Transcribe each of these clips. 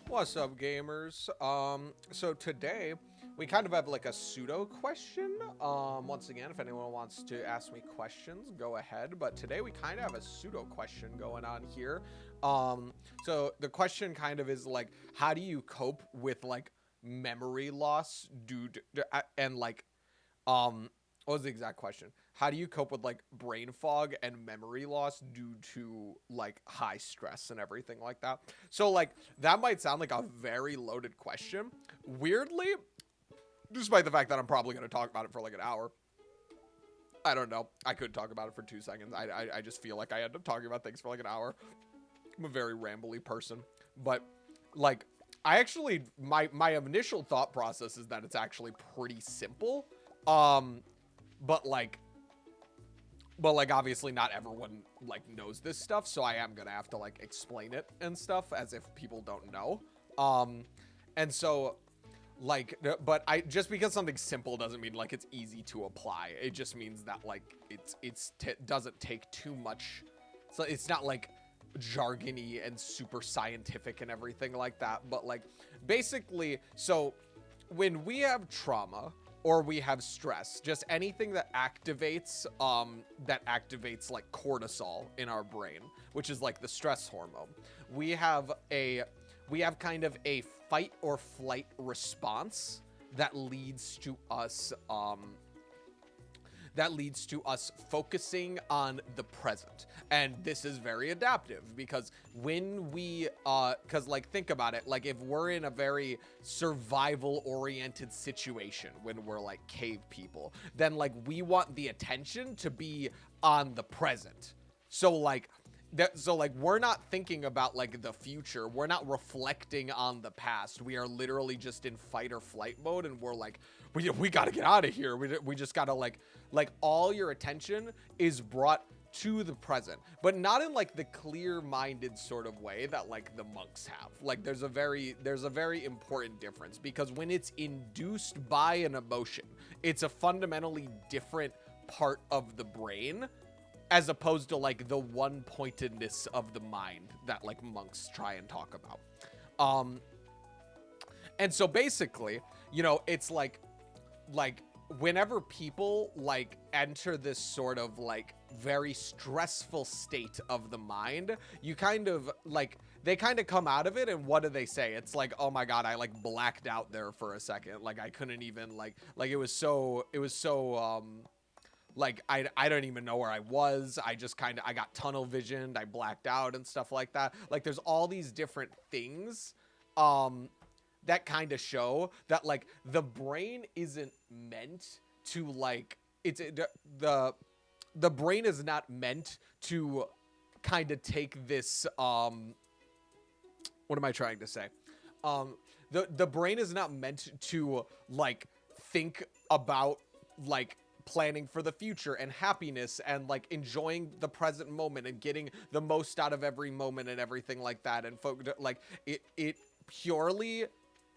What's up, gamers? So today we kind of have like a pseudo question. Once again, if anyone wants to ask me questions, go ahead. But today we kind of have a pseudo question going on here. Um, so the question kind of is like, how do you cope with like memory loss due to, and like um, what was the exact question? How do you cope with like brain fog and memory loss due to like high stress and everything like that? So like that might sound like a very loaded question. Weirdly, despite the fact that I'm probably going to talk about it for like an hour, I don't know. I could talk about it for 2 seconds. I just feel like I end up talking about things for like an hour. I'm a very rambly person, but like I actually my initial thought process is that it's actually pretty simple. Um, but like obviously not everyone like knows this stuff, so I am gonna have to like explain it and stuff as if people don't know. um and so like but I just because something's simple doesn't mean like it's easy to apply. It just means that like doesn't take too much. So it's not like jargony and super scientific and everything like that, but like basically, so when we have trauma or we have stress, just anything that activates like cortisol in our brain, which is like the stress hormone, we have kind of a fight or flight response that leads to us focusing on the present. And this is very adaptive because when we cuz like think about it, like if we're in a very survival oriented situation when we're like cave people, then like we want the attention to be on the present. So like we're not thinking about like the future, we're not reflecting on the past, we are literally just in fight or flight mode, and we're like we got to get out of here. We just got to like all your attention is brought to the present, but not in like the clear-minded sort of way that like the monks have. Like there's a very important difference, because when it's induced by an emotion, it's a fundamentally different part of the brain, as opposed to like the one pointedness of the mind that like monks try and talk about. And so basically, it's like whenever people like enter this sort of like very stressful state of the mind, you kind of like they kind of come out of it, and what do they say? It's like, oh my god, I like blacked out there for a second, like I couldn't even like it was so like I don't even know where I was. I got tunnel visioned, I blacked out and stuff like that. Like there's all these different things that kind of show that like the brain isn't meant to like the brain is not meant to kind of take this what am I trying to say? The brain is not meant to like think about like planning for the future and happiness and like enjoying the present moment and getting the most out of every moment and everything like that. And like it purely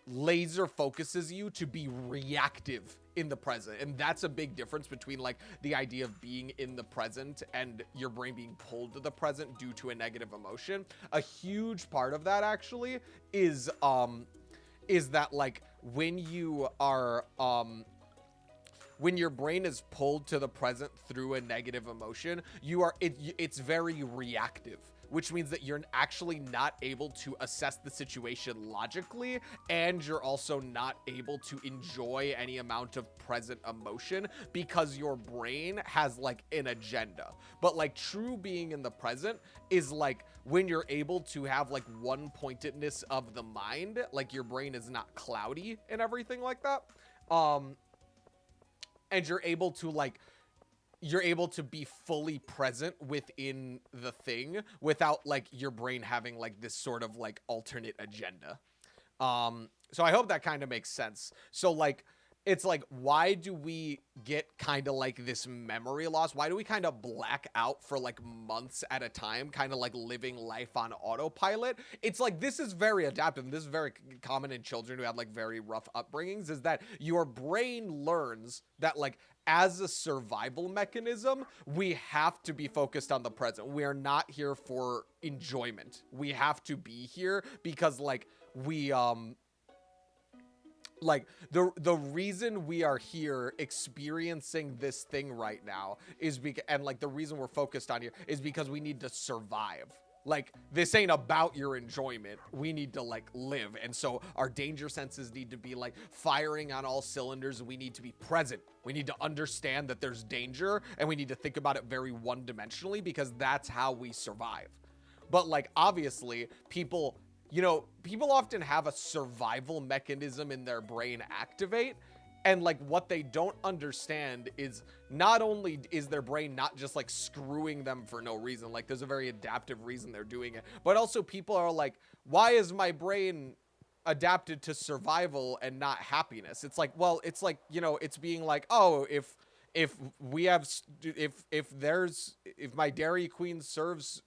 laser focuses you to be reactive in the present. And that's a big difference between like the idea of being in the present and your brain being pulled to the present due to a negative emotion. A huge part of that actually is that like when you are when your brain is pulled to the present through a negative emotion, it's very reactive, which means that you're actually not able to assess the situation logically, and you're also not able to enjoy any amount of present emotion because your brain has like an agenda. But like true being in the present is like when you're able to have like one pointedness of the mind, like your brain is not cloudy and everything like that. And you're able to be fully present within the thing without like your brain having like this sort of like alternate agenda. So I hope that kind of makes sense. So like it's like, why do we get kind of like this memory loss? Why do we kind of black out for like months at a time, kind of like living life on autopilot? It's like, this is very adaptive. This is very common in children who have like very rough upbringings, is that your brain learns that like as a survival mechanism, we have to be focused on the present. We are not here for enjoyment. We have to be here because like we like the reason we are here experiencing this thing right now is because, and like the reason we're focused on here is because we need to survive. Like, this ain't about your enjoyment. We need to like live. And so our danger senses need to be like firing on all cylinders. We need to be present. We need to understand that there's danger, and we need to think about it very one-dimensionally, because that's how we survive. But like, obviously, people often have a survival mechanism in their brain activate. And like, what they don't understand is, not only is their brain not just like screwing them for no reason, like there's a very adaptive reason they're doing it, but also people are like, why is my brain adapted to survival and not happiness? It's like, well, it's like, it's being like, oh, if we have if my Dairy Queen serves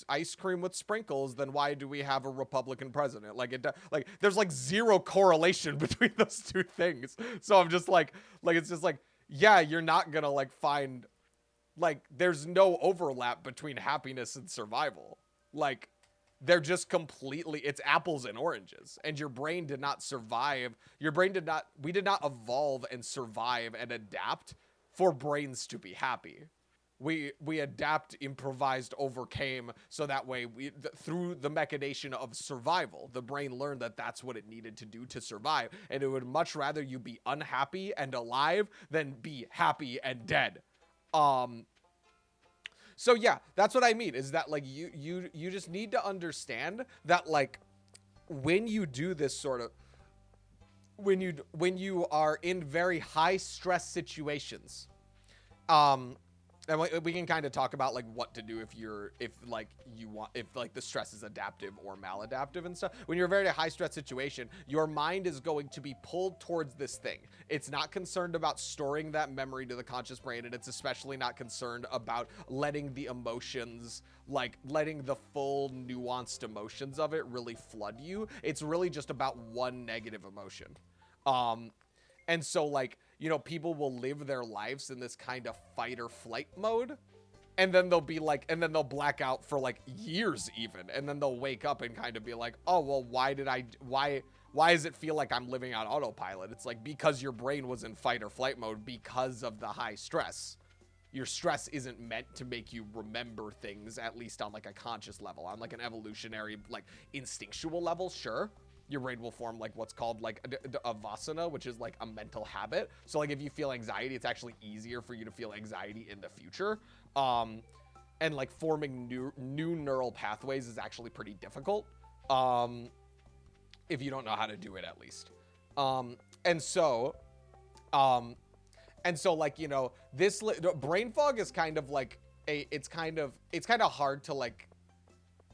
ice cream with sprinkles, then why do we have a Republican president? Like, like there's like zero correlation between those two things. So I'm just like it's just like, yeah, you're not gonna like find, like, there's no overlap between happiness and survival. Like, they're just completely, it's apples and oranges. And your brain did not survive. We did not evolve and survive and adapt for brains to be happy. We adapt, improvised, overcame, so that way through the machination of survival, the brain learned that that's what it needed to do to survive, and it would much rather you be unhappy and alive than be happy and dead. Um, so yeah, that's what I mean, is that like you just need to understand that like when you do this sort of when you are in very high stress situations, um and we can kind of talk about like what to do if like the stress is adaptive or maladaptive and stuff. When you're in a very high stress situation, your mind is going to be pulled towards this thing. It's not concerned about storing that memory to the conscious brain, and it's especially not concerned about letting the emotions, like letting the full nuanced emotions of it really flood you. It's really just about one negative emotion. um and so, like, people will live their lives in this kind of fight or flight mode. And then they'll be like, and then they'll black out for like years even. And then they'll wake up and kind of be like, oh, well, why does it feel like I'm living on autopilot? It's like, because your brain was in fight or flight mode because of the high stress. Your stress isn't meant to make you remember things, at least on like a conscious level. On like an evolutionary, like instinctual level, sure. Your brain will form like what's called like a vasana, which is like a mental habit. So like if you feel anxiety, it's actually easier for you to feel anxiety in the future. And like forming new neural pathways is actually pretty difficult. If you don't know how to do it, at least. And so, like, this brain fog is kind of like it's kind of hard to like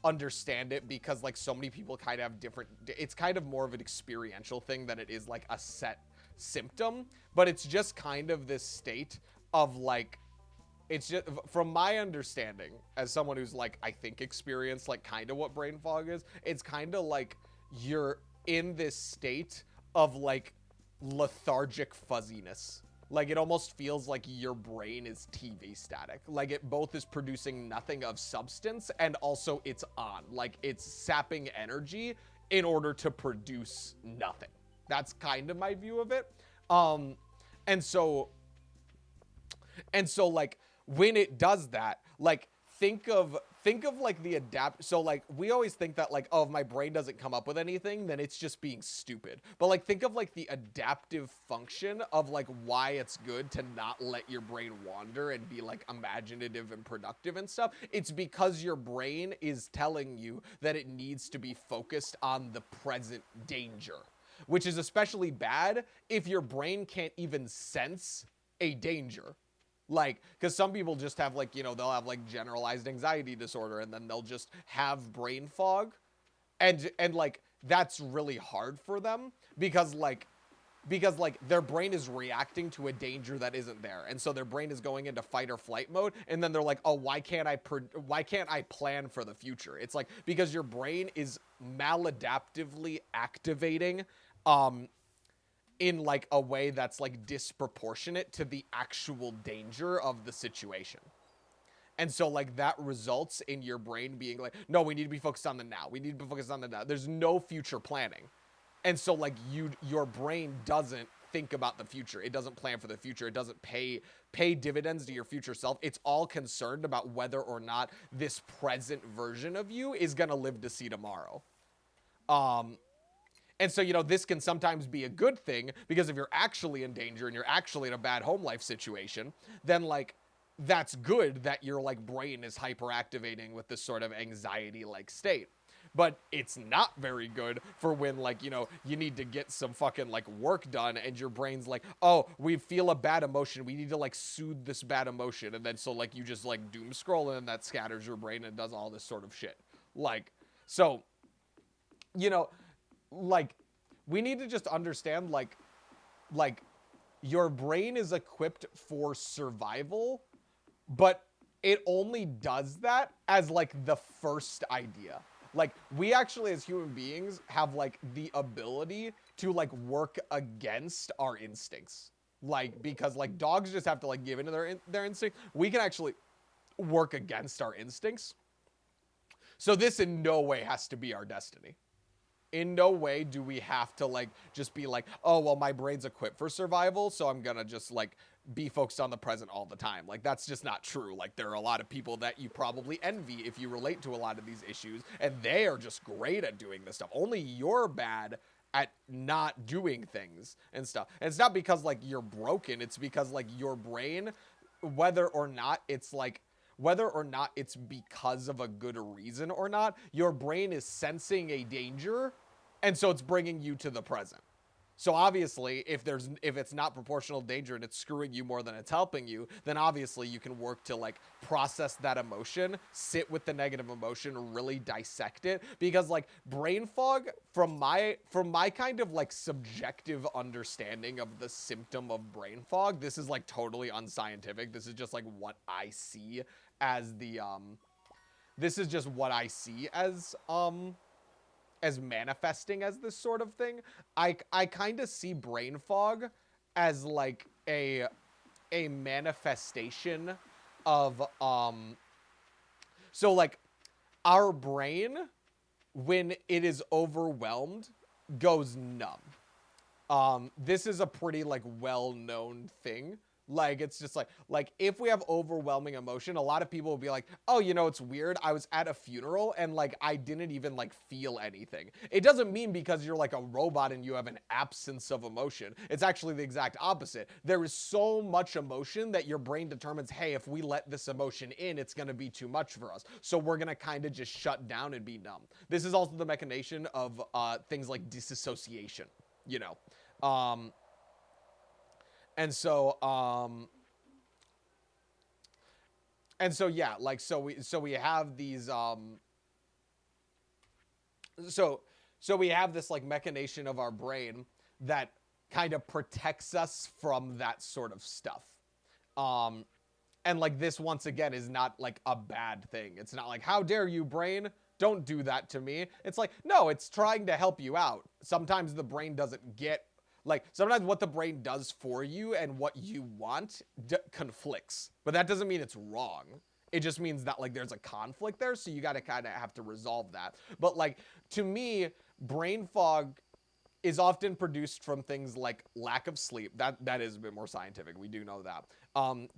understand it, because like so many people kind of have different, it's kind of more of an experiential thing than it is like a set symptom. But it's just kind of this state of like, it's just, from my understanding as someone who's like, I think experienced like kind of what brain fog is, it's kind of like you're in this state of like lethargic fuzziness. Like, it almost feels like your brain is TV static. Like, it both is producing nothing of substance, and also it's on. Like, it's sapping energy in order to produce nothing. That's kind of my view of it. And so like, when it does that, like, think of like the so like we always think that like, oh, if my brain doesn't come up with anything, then it's just being stupid. But like, think of like the adaptive function of like why it's good to not let your brain wander and be like imaginative and productive and stuff. It's because your brain is telling you that it needs to be focused on the present danger, which is especially bad if your brain can't even sense a danger. Like, because some people just have like, they'll have like generalized anxiety disorder, and then they'll just have brain fog, and like that's really hard for them, because their brain is reacting to a danger that isn't there, and so their brain is going into fight or flight mode, and then they're like, oh, why can't I plan for the future? It's like, because your brain is maladaptively activating in like a way that's like disproportionate to the actual danger of the situation. And so like that results in your brain being like, no, we need to be focused on the now. We need to be focused on the now. There's no future planning. And so like your brain doesn't think about the future. It doesn't plan for the future. It doesn't pay dividends to your future self. It's all concerned about whether or not this present version of you is going to live to see tomorrow. Um and so, this can sometimes be a good thing because if you're actually in danger and you're actually in a bad home life situation, then like that's good that your like brain is hyperactivating with this sort of anxiety like state. But it's not very good for when like, you need to get some fucking like work done and your brain's like, oh, we feel a bad emotion. We need to like soothe this bad emotion. And then so like you just like doom scroll and that scatters your brain and does all this sort of shit. Like, so, you know, like we need to just understand like your brain is equipped for survival, but it only does that as like the first idea. Like we actually as human beings have like the ability to like work against our instincts. Like because like dogs just have to like give into their instinct. We can actually work against our instincts. So this in no way has to be our destiny. In no way do we have to like just be like, oh well, my brain's equipped for survival, so I'm gonna just like be focused on the present all the time. Like that's just not true. Like there are a lot of people that you probably envy if you relate to a lot of these issues, and they are just great at doing this stuff. Only you're bad at not doing things and stuff. And it's not because like you're broken, it's because like your brain, whether or not it's because of a good reason or not, your brain is sensing a danger, and so it's bringing you to the present. So obviously, if it's not proportional danger and it's screwing you more than it's helping you, then obviously you can work to like process that emotion, sit with the negative emotion, really dissect it. Because like brain fog, from my kind of like subjective understanding of the symptom of brain fog, this is like totally unscientific. This is just like what I see as this is just what I see as manifesting as this sort of thing. I kind of see brain fog as like a manifestation of so like our brain, when it is overwhelmed, goes numb. This is a pretty like well-known thing. Like it's just like if we have overwhelming emotion, a lot of people will be like, oh, it's weird, I was at a funeral and like I didn't even like feel anything. It doesn't mean because you're like a robot and you have an absence of emotion. It's actually the exact opposite. There is so much emotion that your brain determines, hey, if we let this emotion in, it's going to be too much for us, so we're going to kind of just shut down and be numb. This is also the mechanism of things like disassociation, and so yeah, like so we have these so we have this like mechanism of our brain that kind of protects us from that sort of stuff. And like this once again is not like a bad thing. It's not like, how dare you, brain? Don't do that to me. It's like, no, it's trying to help you out. Sometimes the brain doesn't get like, sometimes what the brain does for you and what you want conflicts. But that doesn't mean it's wrong. It just means that like there's a conflict there, so you got to kind of have to resolve that. But like to me, brain fog is often produced from things like lack of sleep. That is a bit more scientific. We do know that.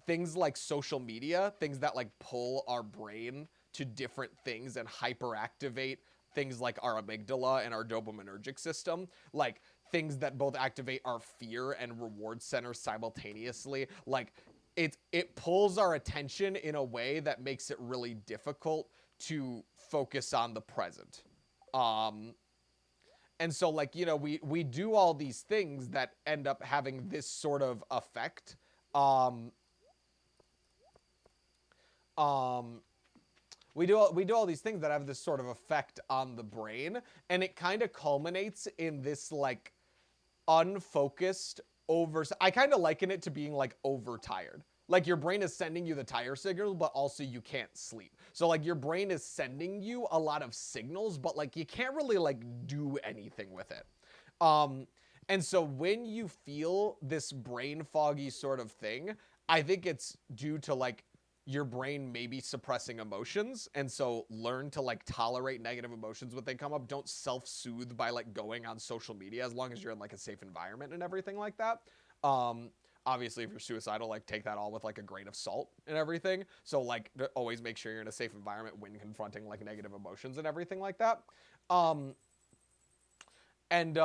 Things like social media, things that like pull our brain to different things and hyperactivate things like our amygdala and our dopaminergic system, like things that both activate our fear and reward center simultaneously. Like it pulls our attention in a way that makes it really difficult to focus on the present. And so like, we do all these things that end up having this sort of effect. We do all these things that have this sort of effect on the brain, and it kind of culminates in this like unfocused I kind of liken it to being like overtired. Like your brain is sending you the tire signal, but also you can't sleep. So like your brain is sending you a lot of signals, but like you can't really like do anything with it. And so when you feel this brain foggy sort of thing, I think it's due to like your brain may be suppressing emotions, and so learn to like tolerate negative emotions when they come up. Don't self-soothe by like going on social media, as long as you're in like a safe environment and everything like that. Obviously, if you're suicidal, like take that all with like a grain of salt and everything. So like always make sure you're in a safe environment when confronting like negative emotions and everything like that. Um, and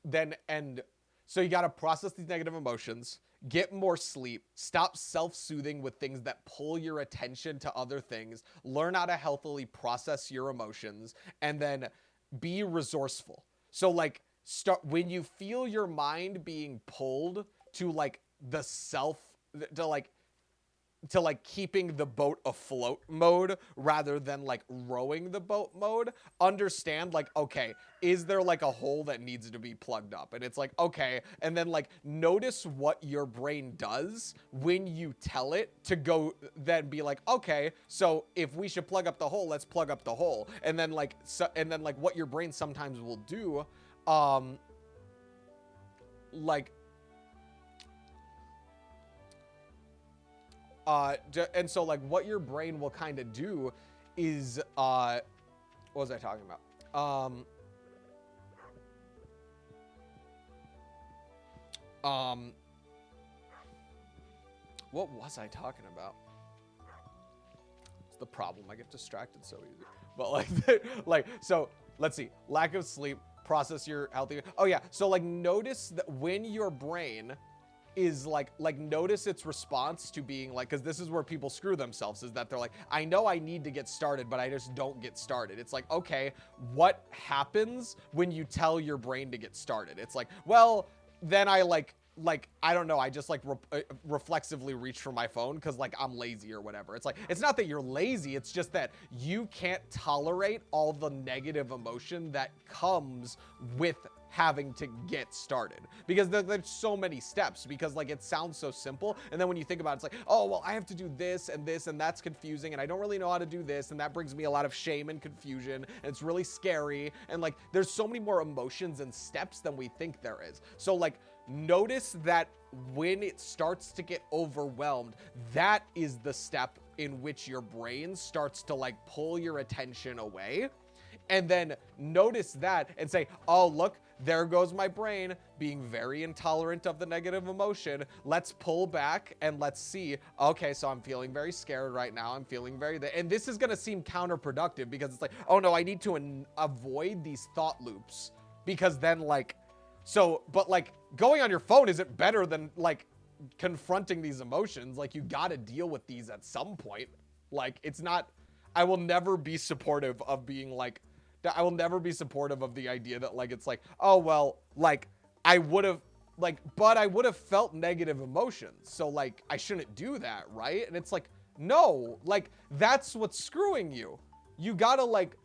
then and so you got to process these negative emotions, get more sleep, stop self-soothing with things that pull your attention to other things, learn how to healthily process your emotions, and then be resourceful. So like start when you feel your mind being pulled to like the self to like keeping the boat afloat mode rather than like rowing the boat mode, understand like, okay, is there like a hole that needs to be plugged up? And it's like, okay. And then like notice what your brain does when you tell it to go, then be like, okay, so if we should plug up the hole, let's plug up the hole. And then like, what your brain sometimes will do, like, and so like what your brain will kind of do is what was I talking about? What was I talking about? It's the problem, I get distracted so easy. But like like, so let's see, lack of sleep, process your healthy. Oh yeah, so like notice that when your brain is like notice its response to being like, because this is where people screw themselves, is that they're like, I know I need to get started, but I just don't get started. It's like, okay, what happens when you tell your brain to get started? It's like, well, then I like I don't know, I just like reflexively reach for my phone because like I'm lazy or whatever. It's like, it's not that you're lazy, it's just that you can't tolerate all the negative emotion that comes with having to get started, because there's so many steps, because like it sounds so simple, and then when you think about it, it's like, oh well, I have to do this and this, and that's confusing, and I don't really know how to do this, and that brings me a lot of shame and confusion, and it's really scary, and like there's so many more emotions and steps than we think there is. So like notice that when it starts to get overwhelmed, that is the step in which your brain starts to like pull your attention away. And then notice that and say, oh, look, there goes my brain being very intolerant of the negative emotion. Let's pull back and let's see. Okay, so I'm feeling very scared right now. I'm feeling very, and this is going to seem counterproductive, because it's like, oh no, I need to avoid these thought loops, because then like, so, but like going on your phone isn't better than like confronting these emotions. Like you got to deal with these at some point. Like it's not, I will never be supportive of being like, I will never be supportive of the idea that like, it's like, oh, well, like I would have like, but I would have felt negative emotions. So like, I shouldn't do that. Right. And it's like, no, like that's what's screwing you. You gotta like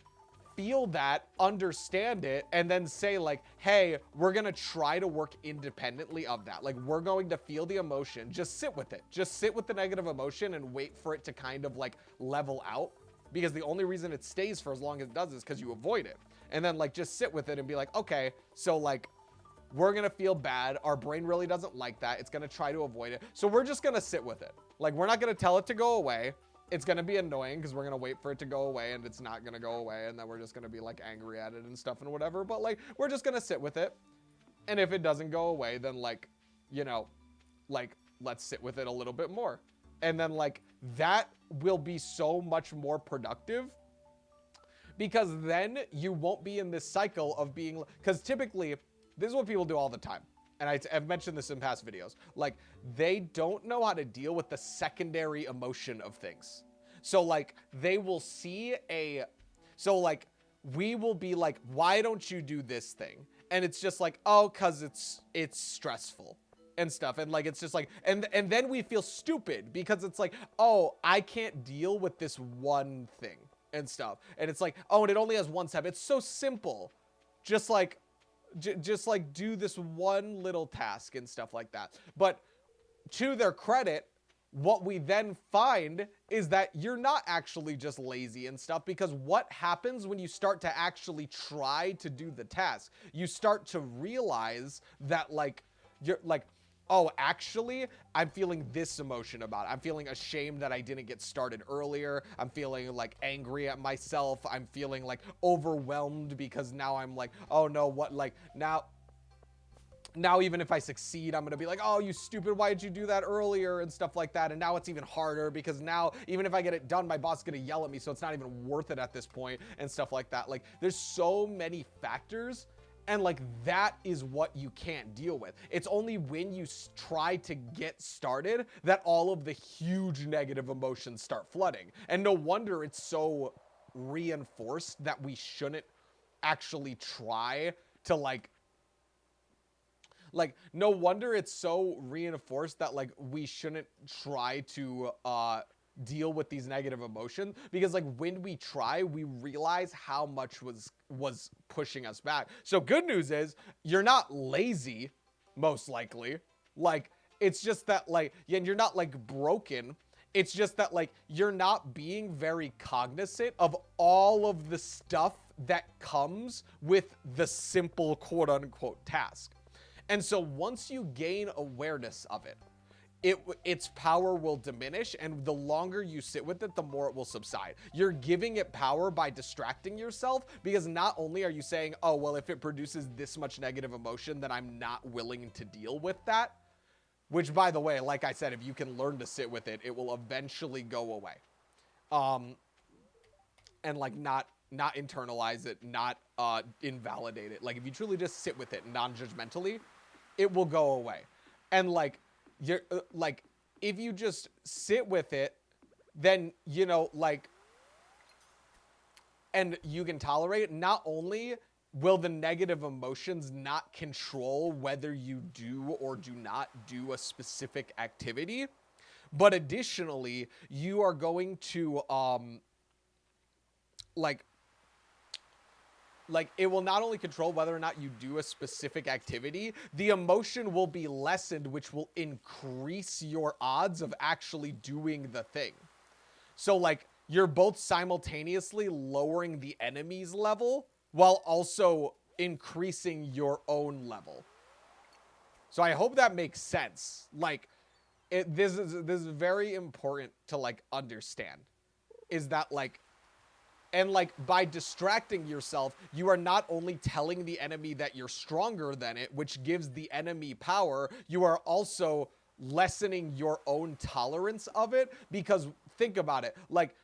feel that, understand it, and then say like, hey, we're gonna try to work independently of that. Like we're going to feel the emotion, just sit with it, just sit with the negative emotion and wait for it to kind of like level out, because the only reason it stays for as long as it does is because you avoid it. And then like just sit with it and be like, okay, so like we're gonna feel bad, our brain really doesn't like that, it's gonna try to avoid it, so we're just gonna sit with it. Like we're not gonna tell it to go away. It's going to be annoying because we're going to wait for it to go away, and it's not going to go away, and then we're just going to be like angry at it and stuff and whatever. But like, we're just going to sit with it. And if it doesn't go away, then like, you know, like let's sit with it a little bit more. And then like that will be so much more productive, because then you won't be in this cycle of being, because typically this is what people do all the time. And I've mentioned this in past videos, like they don't know how to deal with the secondary emotion of things. So like they will see so like we will be like, why don't you do this thing? And it's just like, oh, cause it's stressful and stuff. And like, it's just like, and then we feel stupid because it's like, oh, I can't deal with this one thing and stuff. And it's like, oh, and it only has one step. It's so simple. Just like do this one little task and stuff like that. But to their credit, what we then find is that you're not actually just lazy and stuff, because what happens when you start to actually try to do the task, you start to realize that like you're like, oh, actually, I'm feeling this emotion about it. I'm feeling ashamed that I didn't get started earlier. I'm feeling like angry at myself. I'm feeling like overwhelmed because now I'm like, oh no, what, like now even if I succeed, I'm going to be like, oh, you stupid, why did you do that earlier and stuff like that. And now it's even harder because now even if I get it done, my boss is going to yell at me. So it's not even worth it at this point and stuff like that. Like there's so many factors. And like that is what you can't deal with. It's only when you try to get started that all of the huge negative emotions start flooding. And no wonder it's so reinforced that we shouldn't actually try to no wonder it's so reinforced that like we shouldn't try to deal with these negative emotions, because like when we try, we realize how much was pushing us back. So good news is you're not lazy, most likely. Like it's just that like, yeah, and you're not like broken. It's just that like you're not being very cognizant of all of the stuff that comes with the simple quote unquote task. And so once you gain awareness of it, its power will diminish, and the longer you sit with it, the more it will subside. You're giving it power by distracting yourself, because not only are you saying, oh, well, if it produces this much negative emotion, then I'm not willing to deal with that. Which, by the way, like I said, if you can learn to sit with it, it will eventually go away. And like not internalize it, not invalidate it. Like if you truly just sit with it non-judgmentally, it will go away. And like you're like if you just sit with it, then you know like, and you can tolerate it, not only will the negative emotions not control whether you do or do not do a specific activity, but additionally you are going to like it will not only control whether or not you do a specific activity, the emotion will be lessened, which will increase your odds of actually doing the thing. So like you're both simultaneously lowering the enemy's level while also increasing your own level. So I hope that makes sense. Like this is very important to like understand, is that like, and like by distracting yourself, you are not only telling the enemy that you're stronger than it, which gives the enemy power, you are also lessening your own tolerance of it. Because think about it, like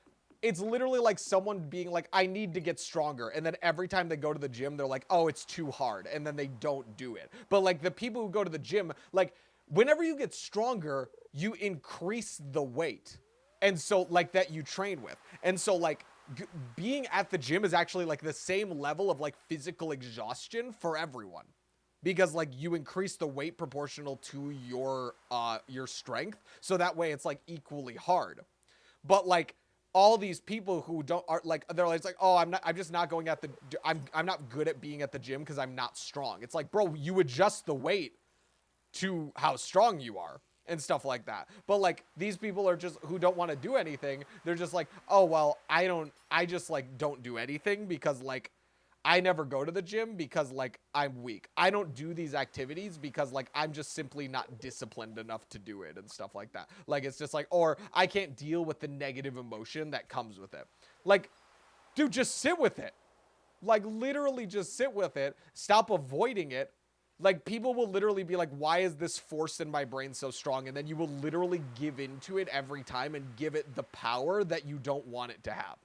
it's literally like someone being like, I need to get stronger. And then every time they go to the gym, they're like, oh, it's too hard. And then they don't do it. But like the people who go to the gym, like whenever you get stronger, you increase the weight. And so like that you train with. And so like, being at the gym is actually like the same level of like physical exhaustion for everyone, because like you increase the weight proportional to your strength, so that way it's like equally hard. But like all these people who don't are like, they're like, oh, I'm just not going at the, I'm not good at being at the gym because I'm not strong. It's like, bro, you adjust the weight to how strong you are and stuff like that. But like these people are just, who don't want to do anything, they're just like, oh well, I just like don't do anything because like I never go to the gym because like I'm weak. I don't do these activities because like I'm just simply not disciplined enough to do it and stuff like that. Like it's just like, or I can't deal with the negative emotion that comes with it. Like, dude, just sit with it. Like literally just sit with it. Stop avoiding it. Like people will literally be like, why is this force in my brain so strong? And then you will literally give into it every time and give it the power that you don't want it to have.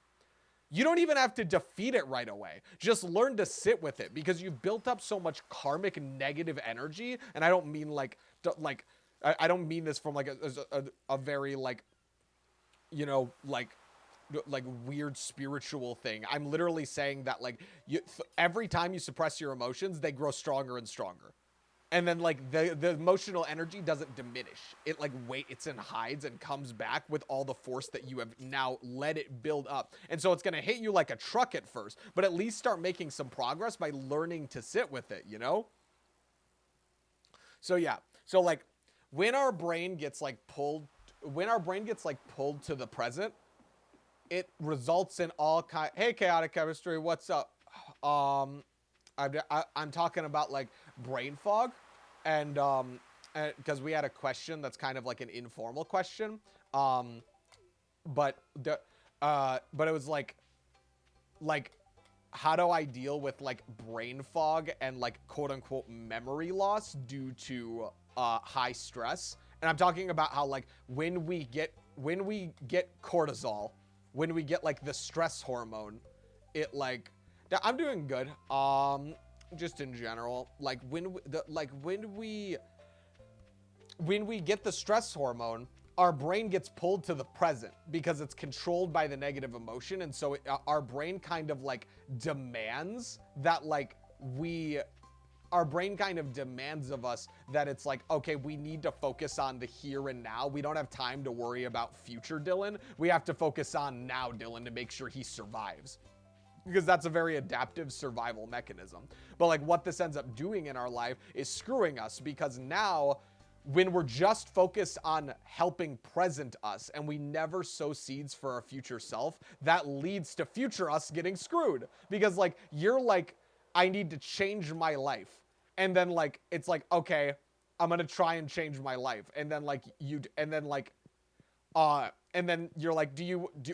You don't even have to defeat it right away. Just learn to sit with it, because you've built up so much karmic negative energy. And I don't mean like I don't mean this from like a very like, you know, like weird spiritual thing. I'm literally saying that like every time you suppress your emotions, they grow stronger and stronger. And then like the emotional energy doesn't diminish. It like it's and hides and comes back with all the force that you have now let it build up. And so it's going to hit you like a truck at first, but at least start making some progress by learning to sit with it, you know? So yeah. So like when our brain gets like pulled to the present, it results in all kind. Hey, chaotic chemistry, what's up? I'm talking about like brain fog, and because we had a question that's kind of like an informal question. Um, but but it was like how do I deal with like brain fog and like quote unquote memory loss due to high stress? And I'm talking about how like when we get cortisol, when we get like the stress hormone, it like I'm doing good. Just in general, like when we get the stress hormone, our brain gets pulled to the present because it's controlled by the negative emotion. And so our brain kind of like demands that like we our brain kind of demands of us that it's like, okay, we need to focus on the here and now. We don't have time to worry about future Dylan. We have to focus on now Dylan to make sure he survives, because that's a very adaptive survival mechanism. But like what this ends up doing in our life is screwing us, because now when we're just focused on helping present us and we never sow seeds for our future self, that leads to future us getting screwed. Because like you're like, I need to change my life. And then like it's like, okay, I'm gonna try and change my life. And then like and then you're like,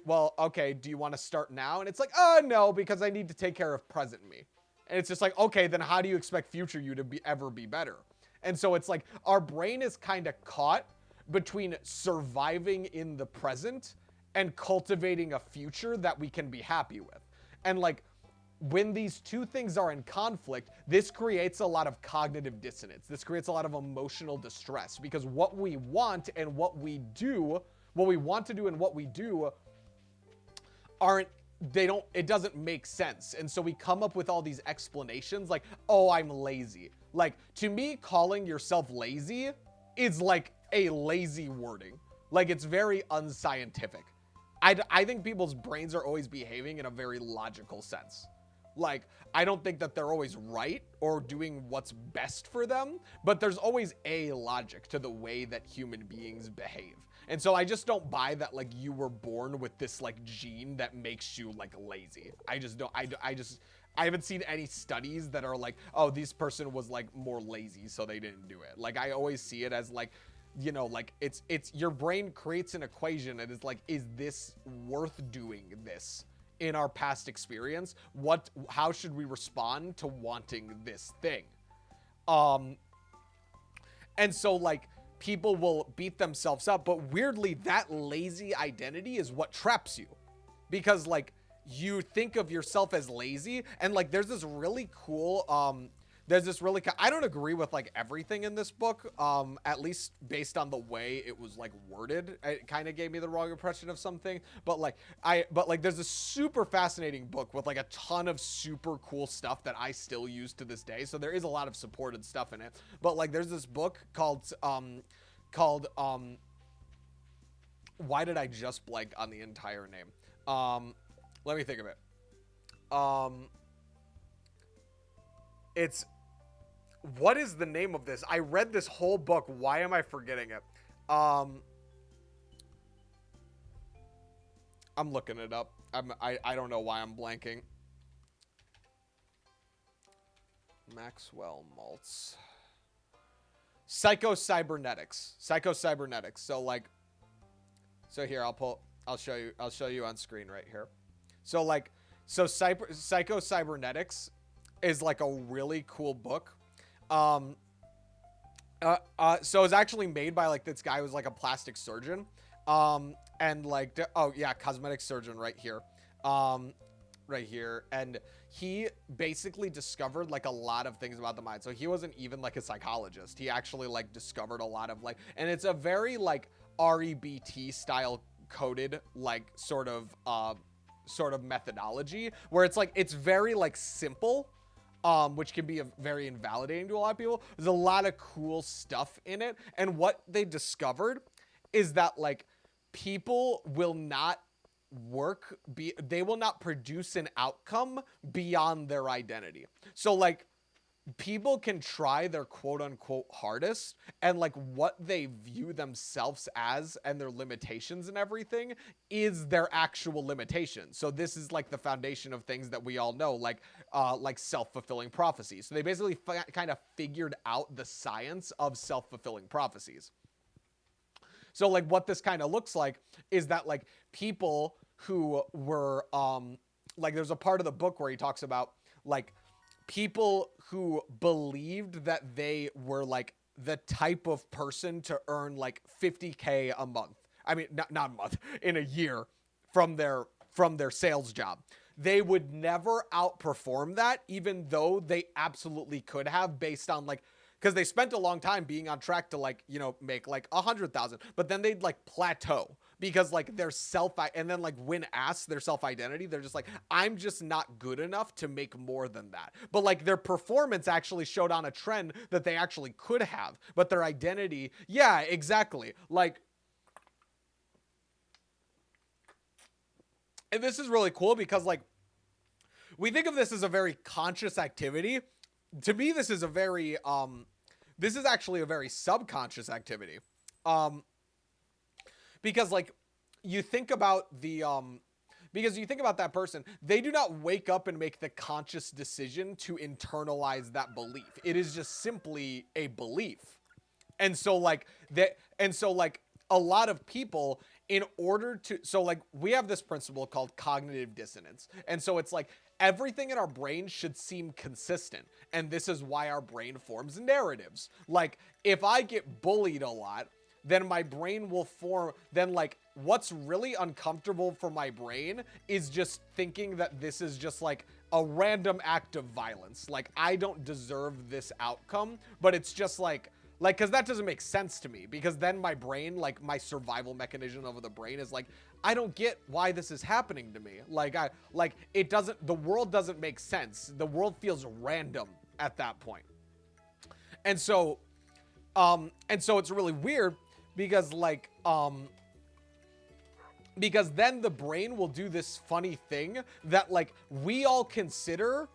well, okay, do you want to start now? And it's like, no, because I need to take care of present me. And it's just like, okay, then how do you expect future you to ever be better? And so it's like our brain is kind of caught between surviving in the present and cultivating a future that we can be happy with. And like when these two things are in conflict, this creates a lot of cognitive dissonance. This creates a lot of emotional distress, because what we want and what we do, what we want to do and what we do it doesn't make sense. And so we come up with all these explanations like, oh, I'm lazy. Like, to me, calling yourself lazy is like a lazy wording. Like, it's very unscientific. I think people's brains are always behaving in a very logical sense. Like, I don't think that they're always right or doing what's best for them, but there's always a logic to the way that human beings behave. And so I just don't buy that like you were born with this like gene that makes you like lazy. I just don't, I haven't seen any studies that are like, oh, this person was like more lazy, so they didn't do it. Like, I always see it as like, you know, like it's your brain creates an equation and it's like, is this worth doing this in our past experience? How should we respond to wanting this thing? And so like people will beat themselves up, but weirdly that lazy identity is what traps you, because like you think of yourself as lazy, and like there's this really cool I don't agree with like everything in this book, at least based on the way it was like worded. It kind of gave me the wrong impression of something, but there's a super fascinating book with like a ton of super cool stuff that I still use to this day. So there is a lot of supported stuff in it, but like there's this book called why did I just blank on the entire name? Let me think of it. It's What is the name of this? I read this whole book. Why am I forgetting it? I'm looking it up. I don't know why I'm blanking. Maxwell Maltz. Psycho-cybernetics. So here, I'll show you on screen right here. So Psycho-cybernetics is like a really cool book. So it's actually made by like this guy who's like a plastic surgeon. And like, oh yeah, cosmetic surgeon right here. Right here. And he basically discovered like a lot of things about the mind. So he wasn't even like a psychologist. He actually like discovered a lot of like, and it's a very like REBT style coded like sort of methodology where it's like, it's very like simple, which can be very invalidating to a lot of people. There's a lot of cool stuff in it. And what they discovered is that like people will not they will not produce an outcome beyond their identity. So like people can try their quote unquote hardest, and like what they view themselves as and their limitations and everything is their actual limitation. So this is like the foundation of things that we all know, like self-fulfilling prophecies. So they basically kind of figured out the science of self-fulfilling prophecies. So like what this kind of looks like is that like people who were like there's a part of the book where he talks about like people who believed that they were like the type of person to earn like 50K a month. I mean, not a month, in a year from their sales job. They would never outperform that, even though they absolutely could have, based on like, because they spent a long time being on track to like, you know, make like 100,000, but then they'd like plateau because like their and then like when asked their self-identity, they're just like, I'm just not good enough to make more than that. But like their performance actually showed on a trend that they actually could have, but their identity, yeah, exactly. Like, and this is really cool because like we think of this as a very conscious activity. To me, this is a very this is actually a very subconscious activity. Because like you think about the because you think about that person, they do not wake up and make the conscious decision to internalize that belief. It is just simply a belief. And so like a lot of people, in order to, so like we have this principle called cognitive dissonance. And so it's like everything in our brain should seem consistent. And this is why our brain forms narratives. Like if I get bullied a lot, then my brain will form, then like what's really uncomfortable for my brain is just thinking that this is just like a random act of violence. Like I don't deserve this outcome, but it's just like, because that doesn't make sense to me, because then my brain, like my survival mechanism of the brain is like, I don't get why this is happening to me. It doesn't, the world doesn't make sense. The world feels random at that point. And so it's really weird because because then the brain will do this funny thing that like we all consider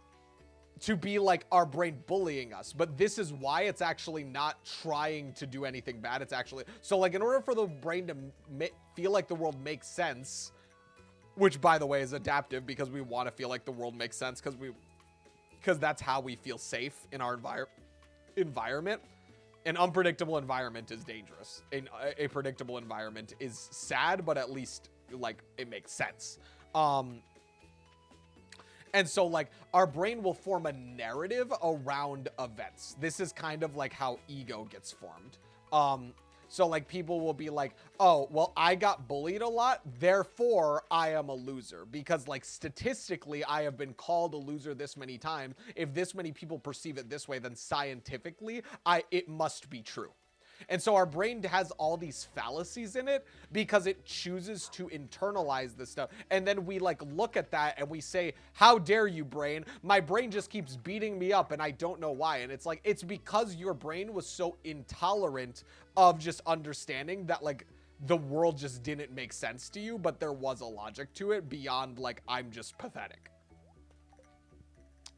to be like our brain bullying us, but this is why it's actually not trying to do anything bad. It's actually, so like in order for the brain to feel like the world makes sense, which by the way is adaptive because we want to feel like the world makes sense because that's how we feel safe in our environment. An unpredictable environment is dangerous. A predictable environment is sad, but at least like it makes sense. And so like our brain will form a narrative around events. This is kind of like how ego gets formed. So like people will be like, oh, well, I got bullied a lot, therefore I am a loser, because like statistically I have been called a loser this many times. If this many people perceive it this way, then scientifically it must be true. And so our brain has all these fallacies in it because it chooses to internalize this stuff. And then we like look at that and we say, how dare you, brain? My brain just keeps beating me up and I don't know why. And it's like, it's because your brain was so intolerant of just understanding that like the world just didn't make sense to you, but there was a logic to it beyond like, I'm just pathetic.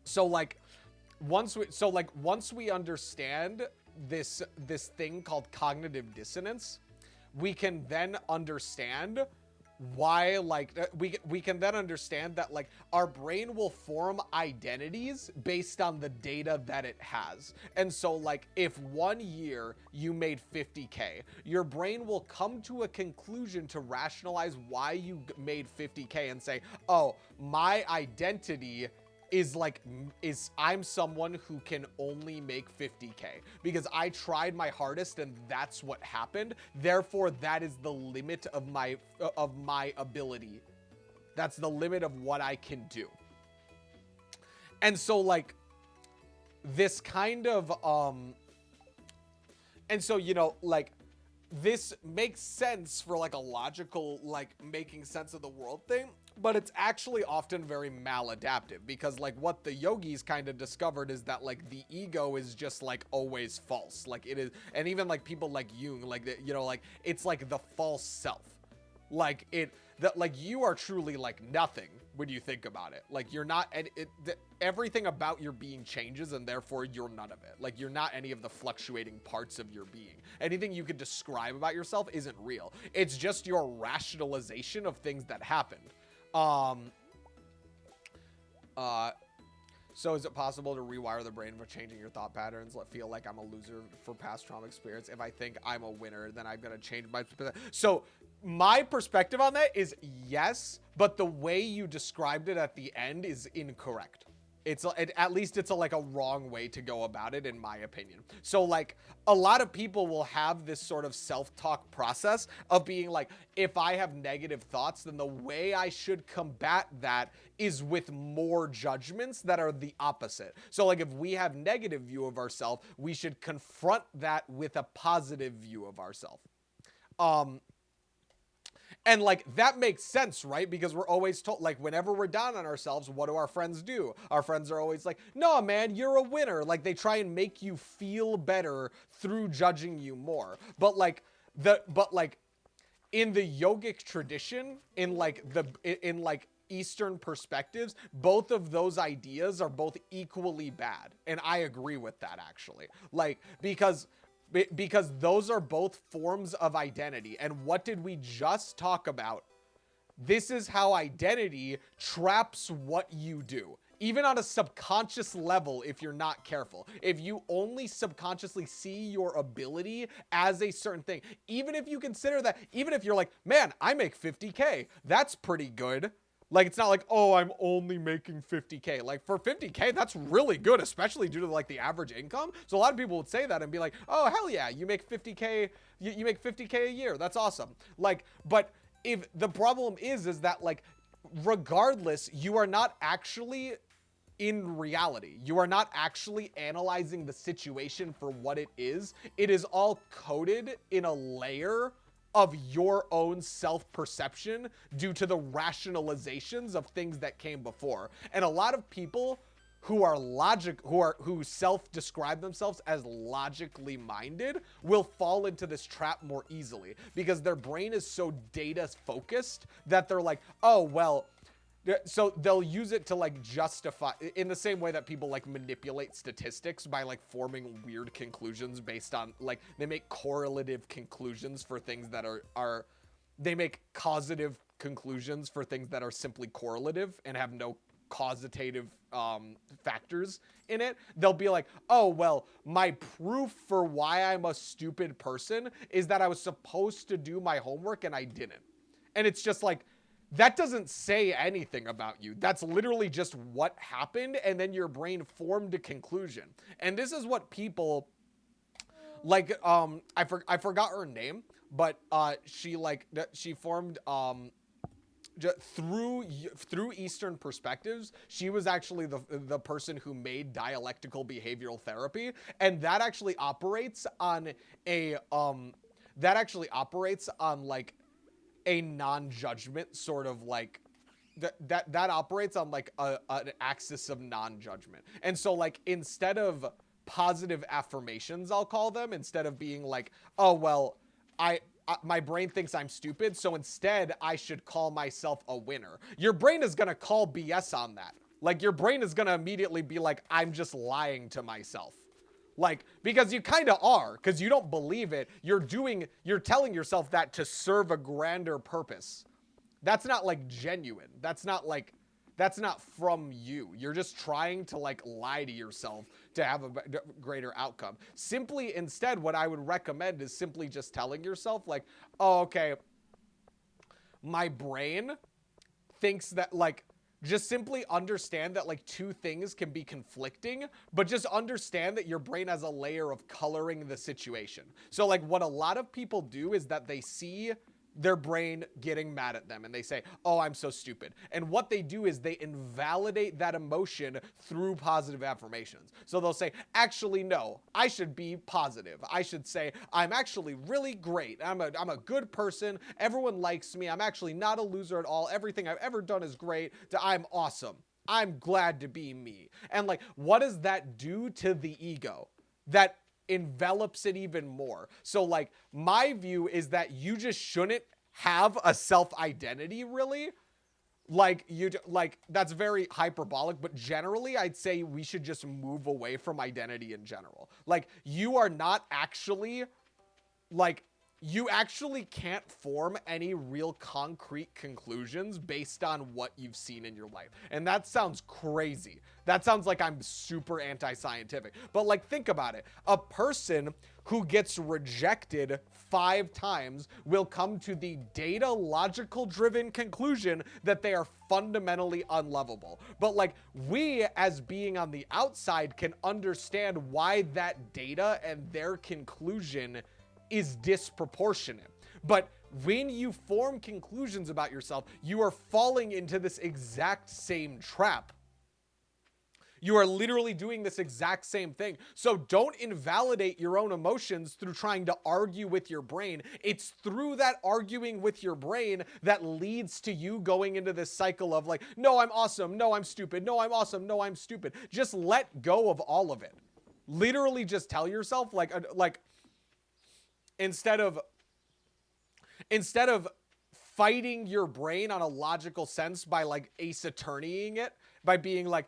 So like once we understand this thing called cognitive dissonance, we can then understand why like we can then understand that like our brain will form identities based on the data that it has. And so like if 1 year you made 50K, your brain will come to a conclusion to rationalize why you made 50K and say, oh, my identity is I'm someone who can only make 50K because I tried my hardest and that's what happened. Therefore, that is the limit of my ability. That's the limit of what I can do. And so like this kind of and so, you know, like this makes sense for like a logical, like making sense of the world thing, but it's actually often very maladaptive because like what the yogis kind of discovered is that like the ego is just like always false. Like it is, and even like people like Jung, like, you know, like it's like the false self. Like that like you are truly like nothing, when you think about it. Like, you're not, and everything about your being changes, and therefore you're none of it. Like, you're not any of the fluctuating parts of your being. Anything you could describe about yourself isn't real. It's just your rationalization of things that happened. So is it possible to rewire the brain for changing your thought patterns? Let feel like I'm a loser for past trauma experience. If I think I'm a winner, then I'm going to change my... So my perspective on that is yes, but the way you described it at the end is incorrect. At least it's like a wrong way to go about it, in my opinion. So like, a lot of people will have this sort of self-talk process of being like, if I have negative thoughts, then the way I should combat that is with more judgments that are the opposite. So like, if we have negative view of ourselves, we should confront that with a positive view of ourselves. And like, that makes sense, right? Because we're always told, like, whenever we're down on ourselves, what do our friends do? Our friends are always like, no, man, you're a winner. Like, they try and make you feel better through judging you more. But like, in the yogic tradition, in Eastern perspectives, both of those ideas are both equally bad. And I agree with that, actually. Like, because those are both forms of identity. And what did we just talk about? This is how identity traps what you do. Even on a subconscious level, if you're not careful. If you only subconsciously see your ability as a certain thing, even if you consider that, even if you're like, man, I make 50K, that's pretty good. Like, it's not like, oh, I'm only making 50K. Like, for 50K, that's really good, especially due to, like, the average income. So a lot of people would say that and be like, oh, hell yeah, you make 50K, you make 50K a year. That's awesome. Like, but if the problem is that, like, regardless, you are not actually in reality. You are not actually analyzing the situation for what it is. It is all coded in a layer of your own self-perception due to the rationalizations of things that came before. And a lot of people who self-describe themselves as logically minded will fall into this trap more easily because their brain is so data focused that they're like, oh, well, so they'll use it to like justify, in the same way that people like manipulate statistics by like forming weird conclusions based on, like, they make correlative conclusions for things that they make causative conclusions for things that are simply correlative and have no causative factors in it. They'll be like, oh, well, my proof for why I'm a stupid person is that I was supposed to do my homework and I didn't. And it's just like, that doesn't say anything about you. That's literally just what happened, and then your brain formed a conclusion. And this is what people like, I forgot her name, but she formed through Eastern perspectives, she was actually the person who made dialectical behavioral therapy, and that actually operates on like a non-judgment sort of like that operates on like an axis of non-judgment. And so like, instead of positive affirmations, I'll call them, instead of being like, oh, well, my brain thinks I'm stupid, so instead I should call myself a winner. Your brain is going to call BS on that. Like, your brain is going to immediately be like, I'm just lying to myself. Like, because you kind of are, because you don't believe it. You're telling yourself that to serve a grander purpose. That's not like genuine. That's not from you. You're just trying to like lie to yourself to have a greater outcome. Simply, instead, what I would recommend is simply just telling yourself like, oh, okay, my brain thinks that, like, just simply understand that like two things can be conflicting, but just understand that your brain has a layer of coloring the situation. So like, what a lot of people do is that they see their brain getting mad at them and they say, oh, I'm so stupid. And what they do is they invalidate that emotion through positive affirmations. So they'll say, actually, no, I should be positive. I should say, I'm actually really great. I'm a good person. Everyone likes me. I'm actually not a loser at all. Everything I've ever done is great. I'm awesome. I'm glad to be me. And like, what does that do to the ego? That envelops it even more. So like, my view is that you just shouldn't have a self-identity, really, Like like that's very hyperbolic, but generally I'd say we should just move away from identity in general. Like you are not actually like you actually can't form any real concrete conclusions based on what you've seen in your life. And that sounds crazy. That sounds like I'm super anti-scientific. But like, think about it. A person who gets rejected 5 times will come to the data logical driven conclusion that they are fundamentally unlovable. But like, we as being on the outside can understand why that data and their conclusion is disproportionate. But when you form conclusions about yourself, you are falling into this exact same trap. You are literally doing this exact same thing. So don't invalidate your own emotions through trying to argue with your brain. It's through that arguing with your brain that leads to you going into this cycle of like, no, I'm awesome. No, I'm stupid. No, I'm awesome. No, I'm stupid. Just let go of all of it. Literally just tell yourself like instead of fighting your brain on a logical sense by like ace attorneying it, by being like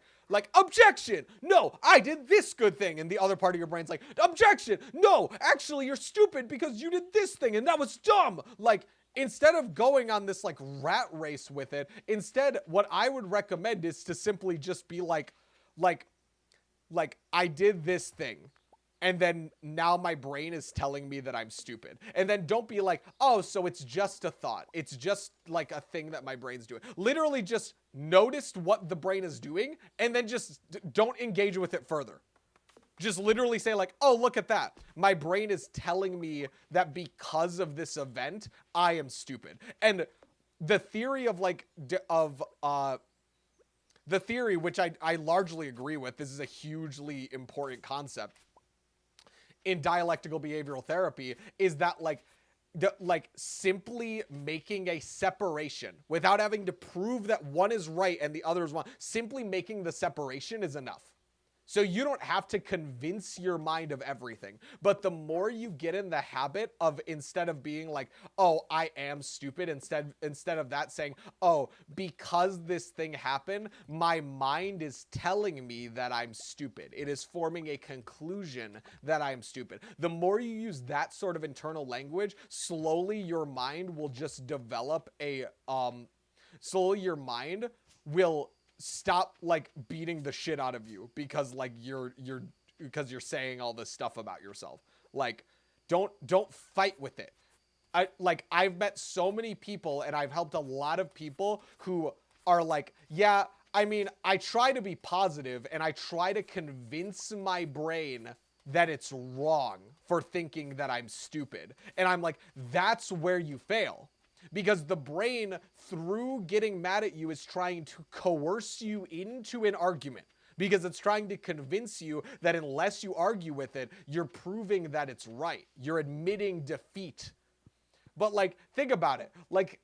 objection, no, I did this good thing, and the other part of your brain's like, objection, no, actually you're stupid because you did this thing and that was dumb. Like, instead of going on this like rat race with it, instead what I would recommend is to simply just be like I did this thing, and then now my brain is telling me that I'm stupid. And then don't be like, oh, so it's just a thought. It's just like a thing that my brain's doing. Literally just notice what the brain is doing and then just don't engage with it further. Just literally say like, oh, look at that. My brain is telling me that because of this event, I am stupid. And the theory of like, the theory, which I largely agree with, this is a hugely important concept in dialectical behavioral therapy, is that like simply making a separation without having to prove that one is right and the other is wrong, simply making the separation is enough. So you don't have to convince your mind of everything. But the more you get in the habit of, instead of being like, oh, I am stupid, instead of that, saying, oh, because this thing happened, my mind is telling me that I'm stupid. It is forming a conclusion that I'm stupid. The more you use that sort of internal language, slowly your mind will just develop slowly your mind will stop like beating the shit out of you because like you're saying all this stuff about yourself. Like, don't fight with it. I've met so many people and I've helped a lot of people who are like, yeah, I mean, I try to be positive and I try to convince my brain that it's wrong for thinking that I'm stupid. And I'm like, that's where you fail. Because the brain, through getting mad at you, is trying to coerce you into an argument. Because it's trying to convince you that unless you argue with it, you're proving that it's right. You're admitting defeat. But like, think about it. Like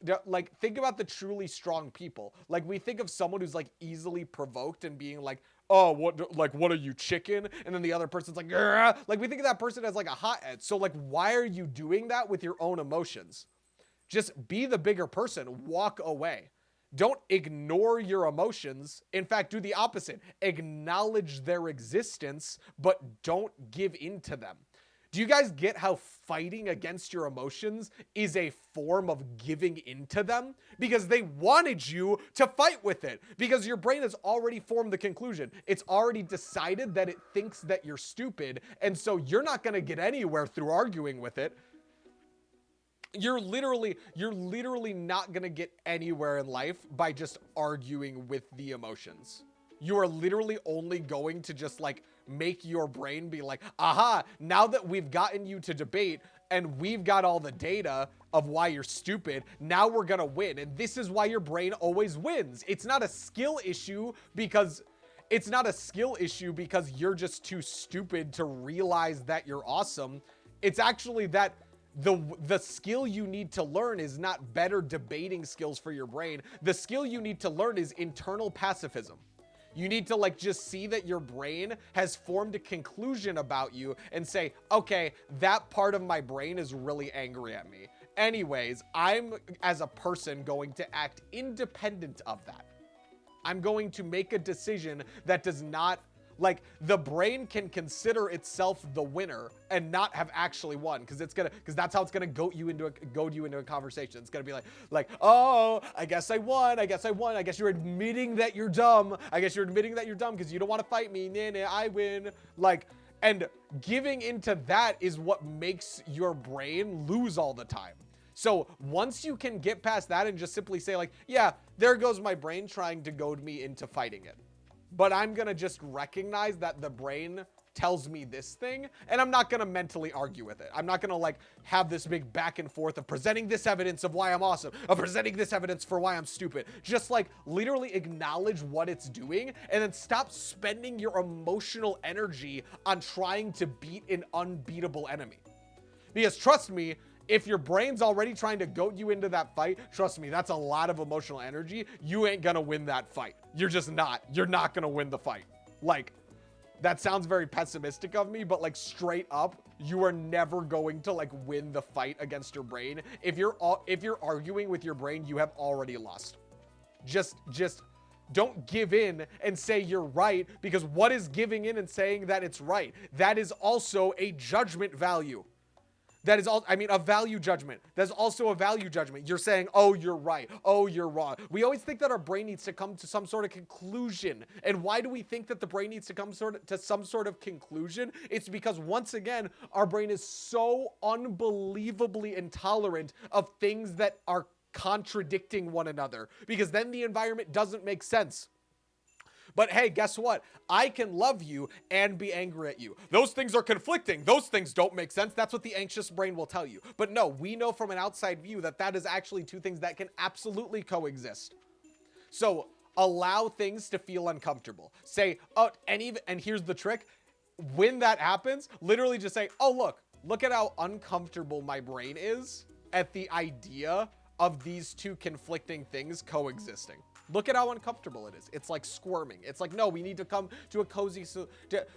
think about the truly strong people. Like, we think of someone who's like easily provoked and being like, oh, what are you, chicken? And then the other person's like, grr. Like, we think of that person as like a hothead. So like, why are you doing that with your own emotions? Just be the bigger person. Walk away. Don't ignore your emotions. In fact, do the opposite. Acknowledge their existence, but don't give in to them. Do you guys get how fighting against your emotions is a form of giving into them? Because they wanted you to fight with it. Because your brain has already formed the conclusion. It's already decided that it thinks that you're stupid. And so you're not going to get anywhere through arguing with it. You're literally not going to get anywhere in life by just arguing with the emotions. You are literally only going to just like make your brain be like, aha, now that we've gotten you to debate and we've got all the data of why you're stupid, now we're going to win. And this is why your brain always wins. It's not a skill issue because you're just too stupid to realize that you're awesome. It's actually that the skill you need to learn is not better debating skills for your brain. The skill you need to learn is internal pacifism. You need to like just see that your brain has formed a conclusion about you and say, okay, that part of my brain is really angry at me. Anyways, I'm, as a person, going to act independent of that. I'm going to make a decision that does not, like, the brain can consider itself the winner and not have actually won, because that's how it's gonna goad you into a conversation. It's gonna be oh, I guess I won. I guess you're admitting that you're dumb. Because you don't want to fight me. Nah, I win. And giving into that is what makes your brain lose all the time. So once you can get past that and just simply say yeah, there goes my brain trying to goad me into fighting it. But I'm going to just recognize that the brain tells me this thing, and I'm not going to mentally argue with it. I'm not going to have this big back and forth of presenting this evidence of why I'm awesome, of presenting this evidence for why I'm stupid. Just literally acknowledge what it's doing, and then stop spending your emotional energy on trying to beat an unbeatable enemy. Because trust me, if your brain's already trying to goad you into that fight, trust me, that's a lot of emotional energy. You ain't gonna win that fight. You're just not. You're not gonna win the fight. That sounds very pessimistic of me, but straight up, you are never going to win the fight against your brain. If you're arguing with your brain, you have already lost. Just don't give in and say you're right, because what is giving in and saying that it's right? That is also a judgment value. That is all, a value judgment. That's also a value judgment. You're saying, oh, you're right. Oh, you're wrong. We always think that our brain needs to come to some sort of conclusion. And why do we think that the brain needs to come to some sort of conclusion? It's because, once again, our brain is so unbelievably intolerant of things that are contradicting one another, because then the environment doesn't make sense. But hey, guess what? I can love you and be angry at you. Those things are conflicting. Those things don't make sense. That's what the anxious brain will tell you. But no, we know from an outside view that that is actually two things that can absolutely coexist. So allow things to feel uncomfortable. Say, oh, and here's the trick. When that happens, literally just say, oh, look at how uncomfortable my brain is at the idea of these two conflicting things coexisting. Look at how uncomfortable it is. It's squirming. It's no, we need to come to a cozy...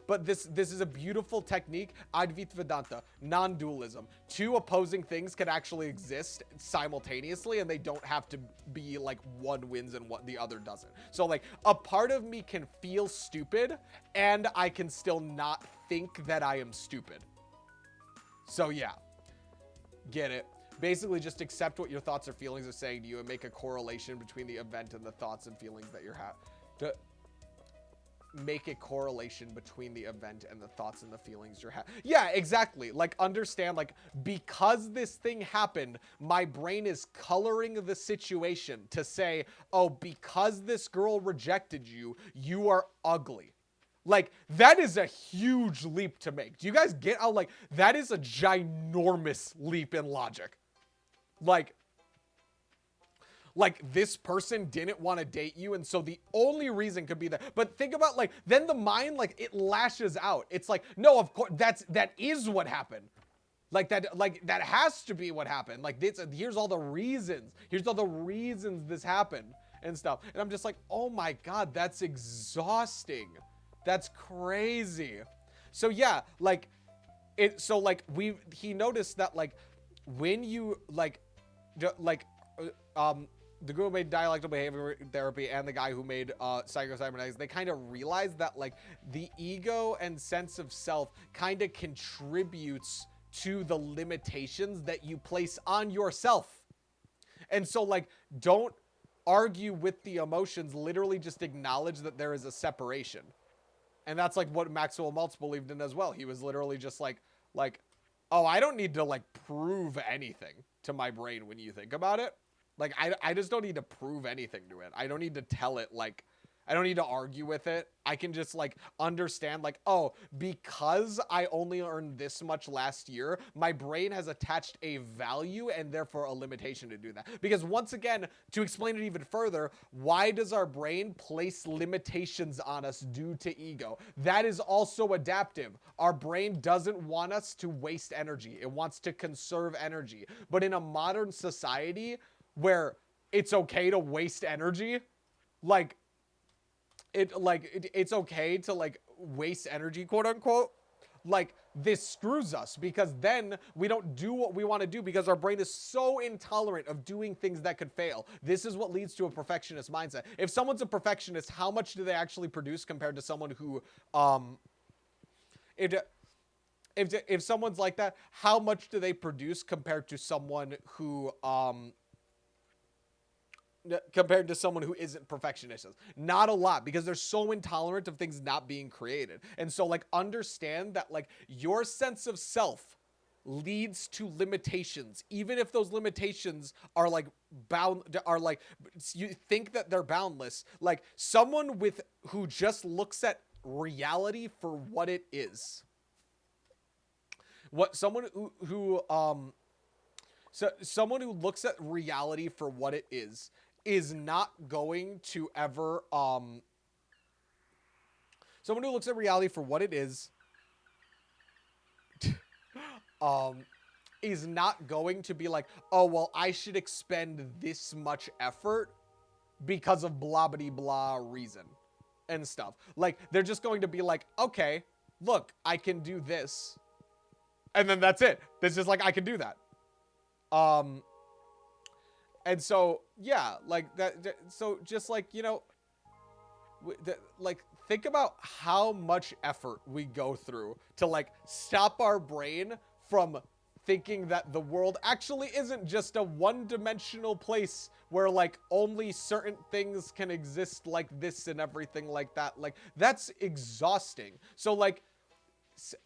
But this is a beautiful technique. Advaita Vedanta, non-dualism. Two opposing things can actually exist simultaneously, and they don't have to be one wins and what the other doesn't. So a part of me can feel stupid, and I can still not think that I am stupid. So yeah, get it. Basically, just accept what your thoughts or feelings are saying to you and make a correlation between the event and the thoughts and feelings that you're having. Make a correlation between the event and the thoughts and the feelings you're having. Yeah, exactly. Understand, because this thing happened, my brain is coloring the situation to say, oh, because this girl rejected you, you are ugly. That is a huge leap to make. Do you guys get how, that is a ginormous leap in logic? This person didn't want to date you, and so the only reason could be that. But think about, then the mind, it lashes out. It's no, of course, that is what happened. That has to be what happened. Here's all the reasons. Here's all the reasons this happened and stuff. And I'm just oh my God, that's exhausting. That's crazy. So yeah, he noticed that, when you, the girl who made dialectical behavior therapy and the guy who made psycho-cybernetics, they kind of realized that the ego and sense of self kind of contributes to the limitations that you place on yourself. And so don't argue with the emotions, literally just acknowledge that there is a separation. And that's what Maxwell Maltz believed in as well. He was literally just oh, I don't need to prove anything to my brain when you think about it. I just don't need to prove anything to it. I don't need to tell it I don't need to argue with it. I can just understand oh, because I only earned this much last year, my brain has attached a value and therefore a limitation to do that. Because once again, to explain it even further, why does our brain place limitations on us due to ego? That is also adaptive. Our brain doesn't want us to waste energy. It wants to conserve energy. But in a modern society where it's okay to waste energy, it's okay to waste energy, quote unquote. like this screws us, because then we don't do what we want to do because our brain is so intolerant of doing things that could fail. This is what leads to a perfectionist mindset. If someone's a perfectionist, how much do they actually produce compared to someone who if if someone's like that, how much do they produce compared to someone who isn't perfectionist? Not a lot, because they're so intolerant of things not being created. And so, like, understand that, like, your sense of self leads to limitations, even if those limitations are like you think that they're boundless. Like, someone who just looks at reality for what it is, someone who looks at reality for what it is not going to ever someone who looks at reality for what it is not going to be like, oh, well, I should expend this much effort because of blah blah blah reason and stuff. Like, they're just going to be like, okay, look, I can do this, and then that's it. It's just like, I can do that. And so, yeah, like that. So just like, you know, like, think about how much effort we go through to like stop our brain from thinking that the world actually isn't just a one-dimensional place where like only certain things can exist like this and everything like that. Like, that's exhausting. So like,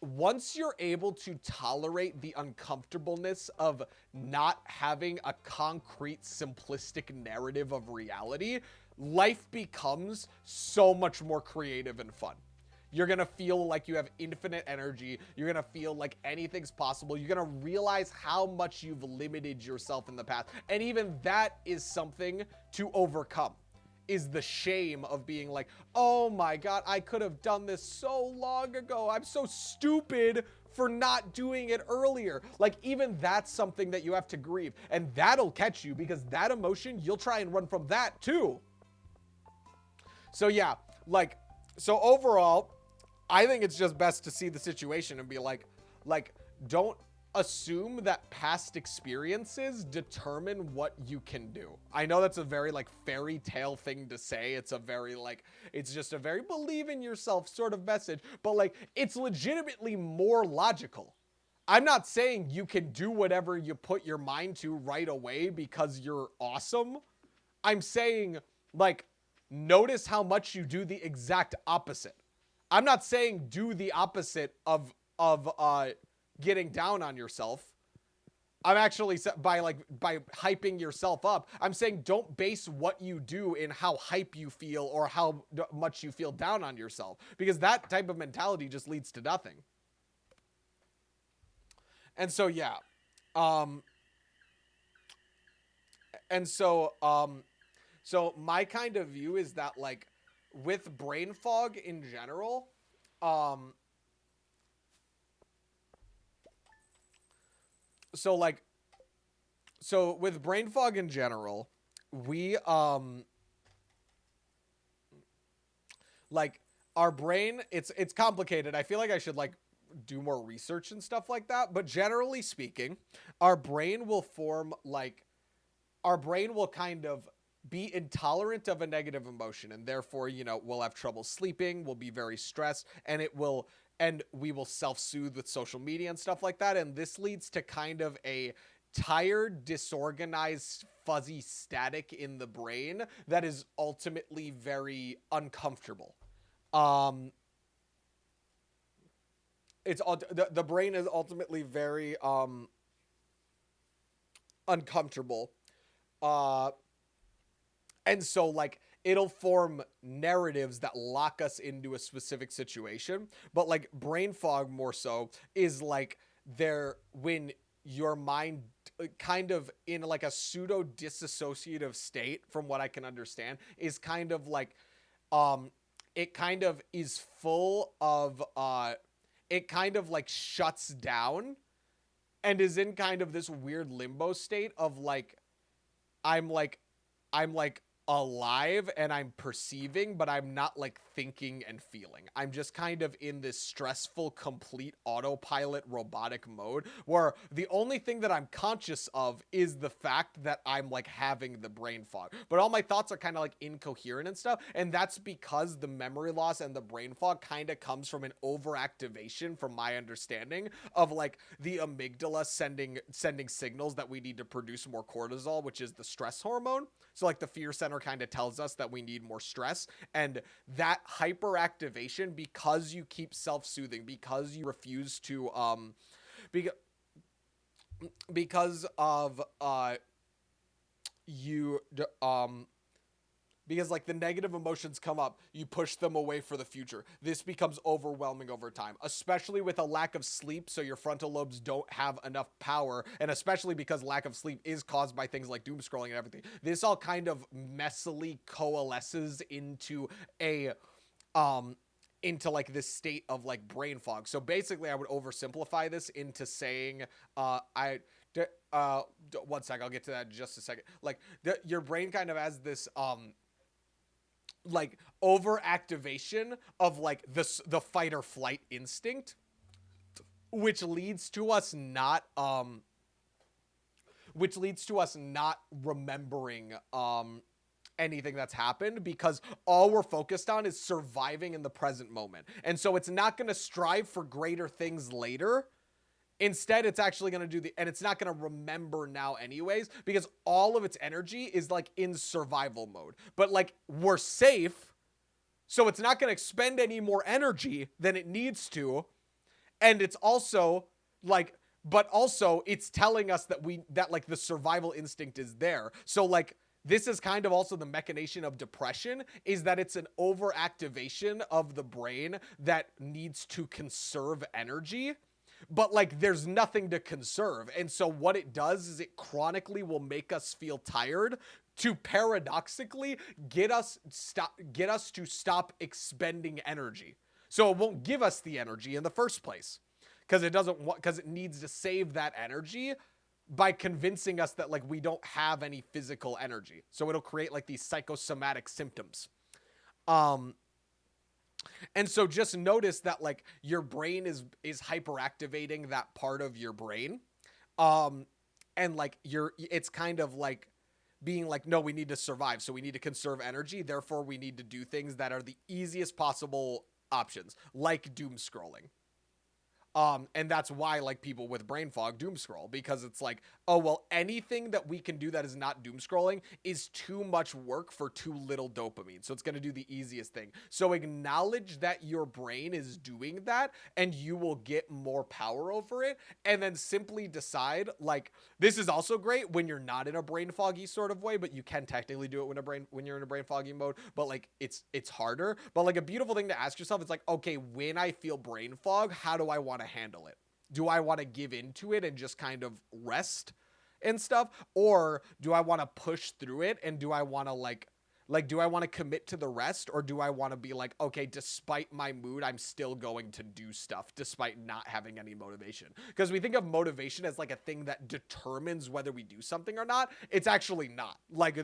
once you're able to tolerate the uncomfortableness of not having a concrete, simplistic narrative of reality, life becomes so much more creative and fun. You're going to feel like you have infinite energy. You're going to feel like anything's possible. You're going to realize how much you've limited yourself in the past. And even that is something to overcome, is the shame of being like, oh my God, I could have done this so long ago. I'm so stupid for not doing it earlier. Like, even that's something that you have to grieve, and that'll catch you, because that emotion, you'll try and run from that too. So yeah, like, so overall, I think it's just best to see the situation and be like, don't assume that past experiences determine what you can do. I know that's a very like fairy tale thing to say. It's a very like, it's just a very believe in yourself sort of message, but like, it's legitimately more logical. I'm not saying you can do whatever you put your mind to right away because you're awesome. I'm saying, like, notice how much you do the exact opposite. I'm not saying do the opposite of getting down on yourself. I'm actually, by hyping yourself up, I'm saying don't base what you do in how hype you feel or how much you feel down on yourself, because that type of mentality just leads to nothing. And so, yeah. So my kind of view is that, like, with brain fog in general, so with brain fog in general, we like, our brain, it's complicated. I feel like I should like do more research and stuff like that, but generally speaking, our brain will kind of be intolerant of a negative emotion, and therefore, you know, we'll have trouble sleeping, we'll be very stressed, and we will self-soothe with social media and stuff like that. And this leads to kind of a tired, disorganized, fuzzy static in the brain that is ultimately very uncomfortable. The brain is ultimately very uncomfortable. And so, like, it'll form narratives that lock us into a specific situation. But, like, brain fog more so is, like, when your mind kind of in, like, a pseudo-disassociative state, from what I can understand, is kind of, like, it kind of is full of, it kind of, like, shuts down and is in kind of this weird limbo state of, like, I'm alive and I'm perceiving, but I'm not like thinking and feeling. I'm just kind of in this stressful, complete autopilot robotic mode where the only thing that I'm conscious of is the fact that I'm like having the brain fog. But all my thoughts are kind of like incoherent and stuff. And that's because the memory loss and the brain fog kind of comes from an overactivation, from my understanding, of like the amygdala sending signals that we need to produce more cortisol, which is the stress hormone. So like the fear center kind of tells us that we need more stress, and that hyperactivation, because you keep self-soothing, because you refuse to because because of you because like the negative emotions come up, you push them away for the future. This becomes overwhelming over time, especially with a lack of sleep, so your frontal lobes don't have enough power, and especially because lack of sleep is caused by things like doom scrolling and everything. This all kind of messily coalesces a into like this state of like brain fog. So basically I would oversimplify this into saying one sec, I'll get to that in just a second. Like your brain kind of has this like overactivation of like the fight or flight instinct, which leads to us not remembering anything that's happened, because all we're focused on is surviving in the present moment. And so it's not going to strive for greater things later. Instead, it's actually going to and it's not going to remember now anyways, because all of its energy is like in survival mode. But like we're safe, so it's not going to expend any more energy than it needs to. And it's also like, but also it's telling us that like the survival instinct is there. So like, this is kind of also the mechanism of depression, is that it's an overactivation of the brain that needs to conserve energy. But like there's nothing to conserve. And so what it does is it chronically will make us feel tired to paradoxically get us to stop expending energy. So it won't give us the energy in the first place, because it needs to save that energy by convincing us that like we don't have any physical energy. So it'll create like these psychosomatic symptoms. And so just notice that like your brain is hyperactivating that part of your brain. And like it's kind of like being like, no, we need to survive. So we need to conserve energy. Therefore, we need to do things that are the easiest possible options, like doom scrolling. And that's why like people with brain fog doom scroll, because it's like, oh, well, anything that we can do that is not doom scrolling is too much work for too little dopamine. So it's going to do the easiest thing. So acknowledge that your brain is doing that and you will get more power over it. And then simply decide, like, this is also great when you're not in a brain foggy sort of way, but you can technically do it when you're in a brain foggy mode, but like it's harder. But like a beautiful thing to ask yourself, it's like, okay, when I feel brain fog, how do I want to handle it? Do I want to give into it and just kind of rest and stuff? Or do I want to push through it? And do I want to do I want to commit to the rest? Or do I want to be like, okay, despite my mood, I'm still going to do stuff despite not having any motivation? Because we think of motivation as like a thing that determines whether we do something or not. It's actually not. Like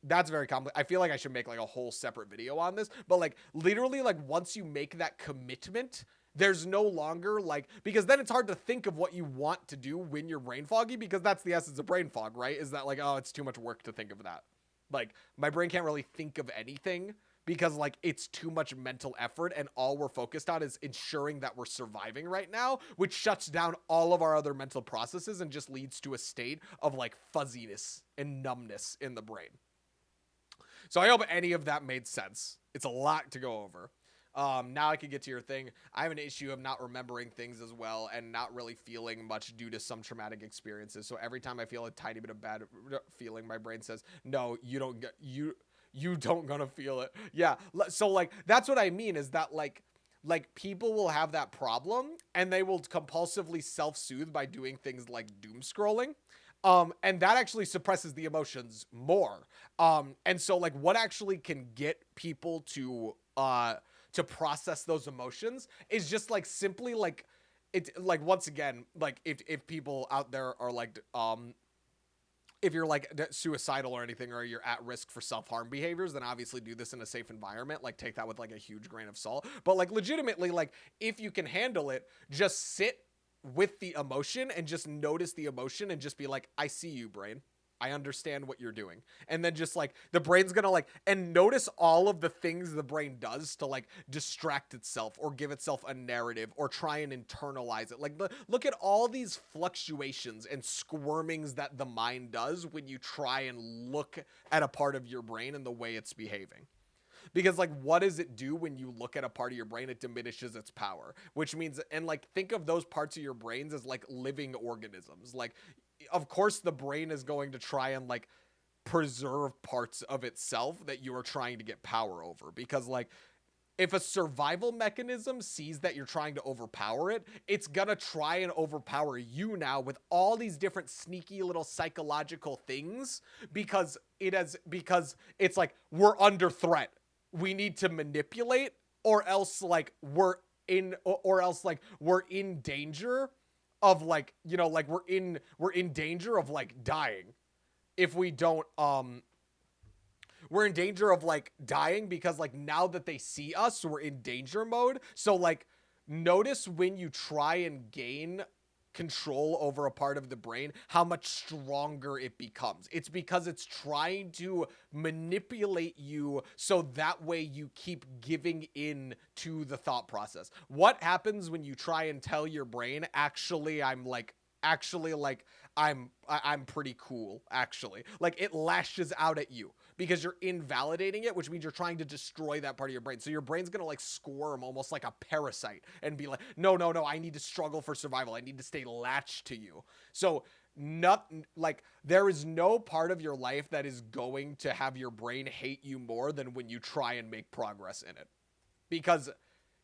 that's very complex. I feel like I should make like a whole separate video on this, but like literally like once you make that commitment, there's no longer like, because then it's hard to think of what you want to do when you're brain foggy, because that's the essence of brain fog, right? Is that like, oh, it's too much work to think of that. Like my brain can't really think of anything because like it's too much mental effort, and all we're focused on is ensuring that we're surviving right now, which shuts down all of our other mental processes and just leads to a state of like fuzziness and numbness in the brain. So I hope any of that made sense. It's a lot to go over. Now I can get to your thing. I have an issue of not remembering things as well and not really feeling much due to some traumatic experiences. So every time I feel a tiny bit of bad feeling, my brain says, no, you don't gonna feel it. Yeah. So like, that's what I mean, is that like people will have that problem and they will compulsively self-soothe by doing things like doom scrolling. And that actually suppresses the emotions more. And so like what actually can get people to process those emotions is just like simply like it, like once again, like if people out there are like if you're like suicidal or anything, or you're at risk for self-harm behaviors, then obviously do this in a safe environment. Like take that with like a huge grain of salt. But like legitimately, like if you can handle it, just sit with the emotion and just notice the emotion and just be like, I see you, brain. I understand what you're doing. And then just like the brain's gonna like, and notice all of the things the brain does to like distract itself or give itself a narrative or try and internalize it. Like look at all these fluctuations and squirmings that the mind does when you try and look at a part of your brain and the way it's behaving. Because like what does it do when you look at a part of your brain? It diminishes its power, which means, and like think of those parts of your brains as like living organisms. Like of course the brain is going to try and like preserve parts of itself that you are trying to get power over, because like if a survival mechanism sees that you're trying to overpower it, it's gonna try and overpower you now with all these different sneaky little psychological things, because it's like we're under threat. We need to manipulate, or else like we're in danger of like, you know, like we're in danger of like dying if we don't we're in danger of like dying, because like now that they see us, we're in danger mode. So like notice when you try and gain control over a part of the brain, how much stronger it becomes. It's because it's trying to manipulate you so that way you keep giving in to the thought process. What happens when you try and tell your brain, I'm pretty cool, actually? Like it lashes out at you because you're invalidating it, which means you're trying to destroy that part of your brain. So your brain's gonna like squirm almost like a parasite and be like, no, I need to struggle for survival. I need to stay latched to you. So there is no part of your life that is going to have your brain hate you more than when you try and make progress in it. Because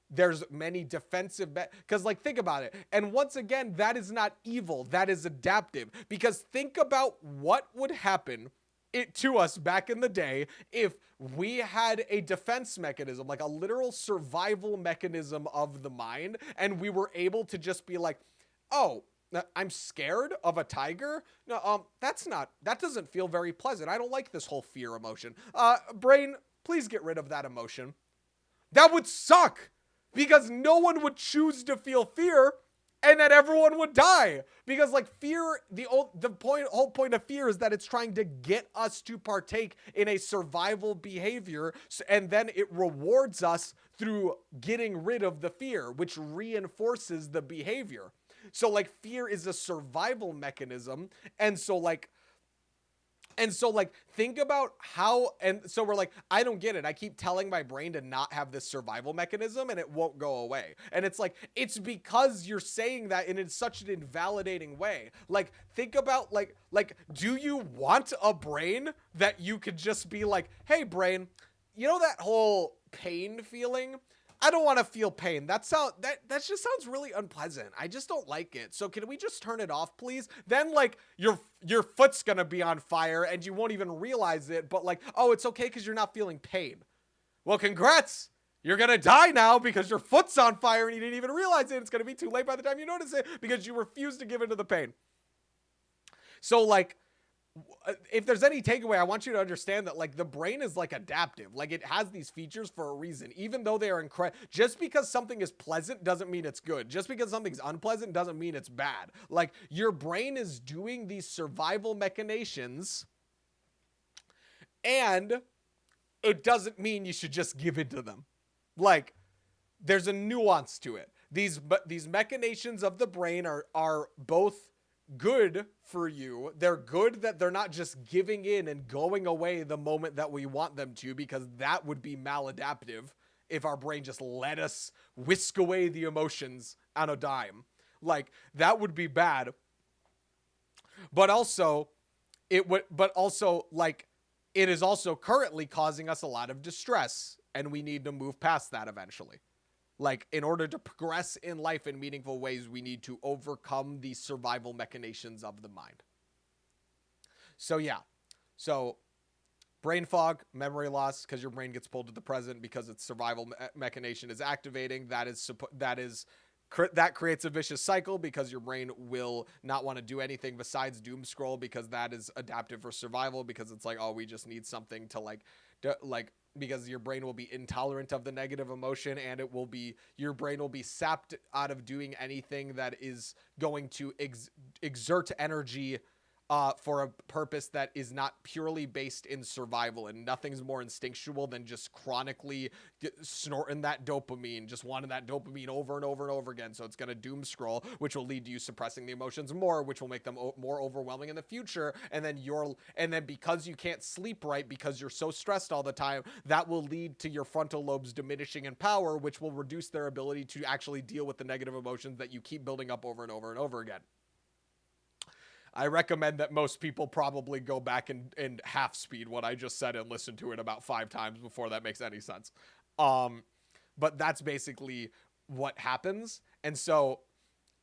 there's many defensive because like think about it, and once again, that is not evil, that is adaptive. Because think about what would happen to us back in the day if we had a defense mechanism, like a literal survival mechanism of the mind, and we were able to just be like, oh, I'm scared of a tiger. No, that doesn't feel very pleasant. I don't like this whole fear emotion. Brain, please get rid of that emotion. That would suck, because no one would choose to feel fear, and then everyone would die. Because like fear, whole point of fear is that it's trying to get us to partake in a survival behavior, and then it rewards us through getting rid of the fear, which reinforces the behavior. So like fear is a survival mechanism, and so like think about how, and so we're like, I don't get it. I keep telling my brain to not have this survival mechanism and it won't go away. And it's like, it's because you're saying that in such an invalidating way. Like, think about like, do you want a brain that you could just be like, hey brain, you know that whole pain feeling? I don't want to feel pain. That just sounds really unpleasant. I just don't like it. So can we just turn it off, please? Then like your foot's gonna be on fire and you won't even realize it. But like, oh, it's okay because you're not feeling pain. Well, congrats. You're gonna die now because your foot's on fire and you didn't even realize it. It's gonna be too late by the time you notice it because you refuse to give in to the pain. So like, if there's any takeaway, I want you to understand that like the brain is like adaptive. Like it has these features for a reason, even though they are incredible. Just because something is pleasant doesn't mean it's good. Just because something's unpleasant doesn't mean it's bad. Like your brain is doing these survival machinations, and it doesn't mean you should just give into them. Like there's a nuance to it. These machinations of the brain are both good for you. They're good that they're not just giving in and going away the moment that we want them to, because that would be maladaptive if our brain just let us whisk away the emotions on a dime. Like that would be bad. But also it is also currently causing us a lot of distress, and we need to move past that eventually. Like, in order to progress in life in meaningful ways, we need to overcome these survival machinations of the mind. So, yeah. So, brain fog, memory loss, because your brain gets pulled to the present because its survival machination is activating. That is that creates a vicious cycle because your brain will not want to do anything besides doom scroll, because that is adaptive for survival, because it's like, oh, we just need something to like because your brain will be intolerant of the negative emotion, and your brain will be sapped out of doing anything that is going to exert energy for a purpose that is not purely based in survival. And nothing's more instinctual than just chronically snorting that dopamine, just wanting that dopamine over and over and over again. So it's going to doom scroll, which will lead to you suppressing the emotions more, which will make them more overwhelming in the future. And then because you can't sleep right because you're so stressed all the time, that will lead to your frontal lobes diminishing in power, which will reduce their ability to actually deal with the negative emotions that you keep building up over and over and over again. I recommend that most people probably go back and half speed what I just said and listen to it about 5 times before that makes any sense. Um, but that's basically what happens. And so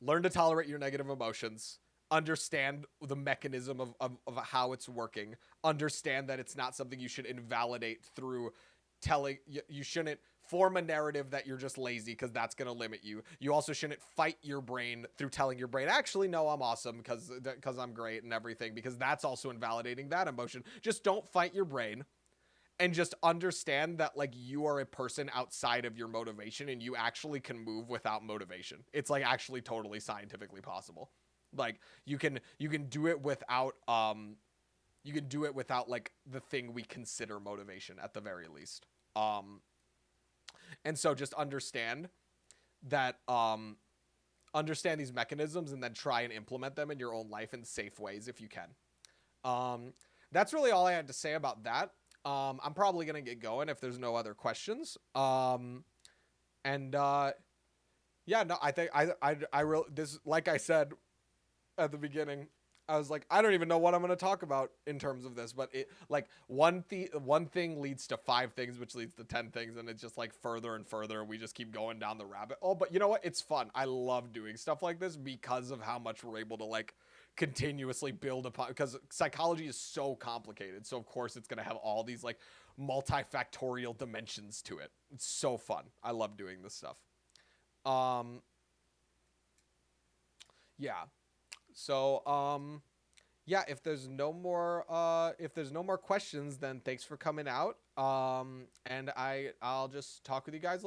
learn to tolerate your negative emotions, understand the mechanism of how it's working, understand that it's not something you should invalidate through telling you shouldn't form a narrative that you're just lazy, because that's going to limit you. You also shouldn't fight your brain through telling your brain, actually, no, I'm awesome because I'm great and everything, because that's also invalidating that emotion. Just don't fight your brain, and just understand that like you are a person outside of your motivation, and you actually can move without motivation. It's like actually totally scientifically possible. Like you can do it without like the thing we consider motivation at the very least. And so just that understand these mechanisms, and then try and implement them in your own life in safe ways if you can. Um, that's really all I had to say about that. I'm probably gonna get going if there's no other questions. And yeah, no, I think I really, this, like I said at the beginning, I was like, I don't even know what I'm going to talk about in terms of this, but it like one thing leads to 5 things, which leads to 10 things, and it's just like further and further, and we just keep going down the rabbit hole. But you know what? It's fun. I love doing stuff like this because of how much we're able to like continuously build upon, because psychology is so complicated. So of course it's going to have all these like multifactorial dimensions to it. It's so fun. I love doing this stuff. Um yeah. So, yeah, if there's no more questions, then thanks for coming out. And I'll just talk with you guys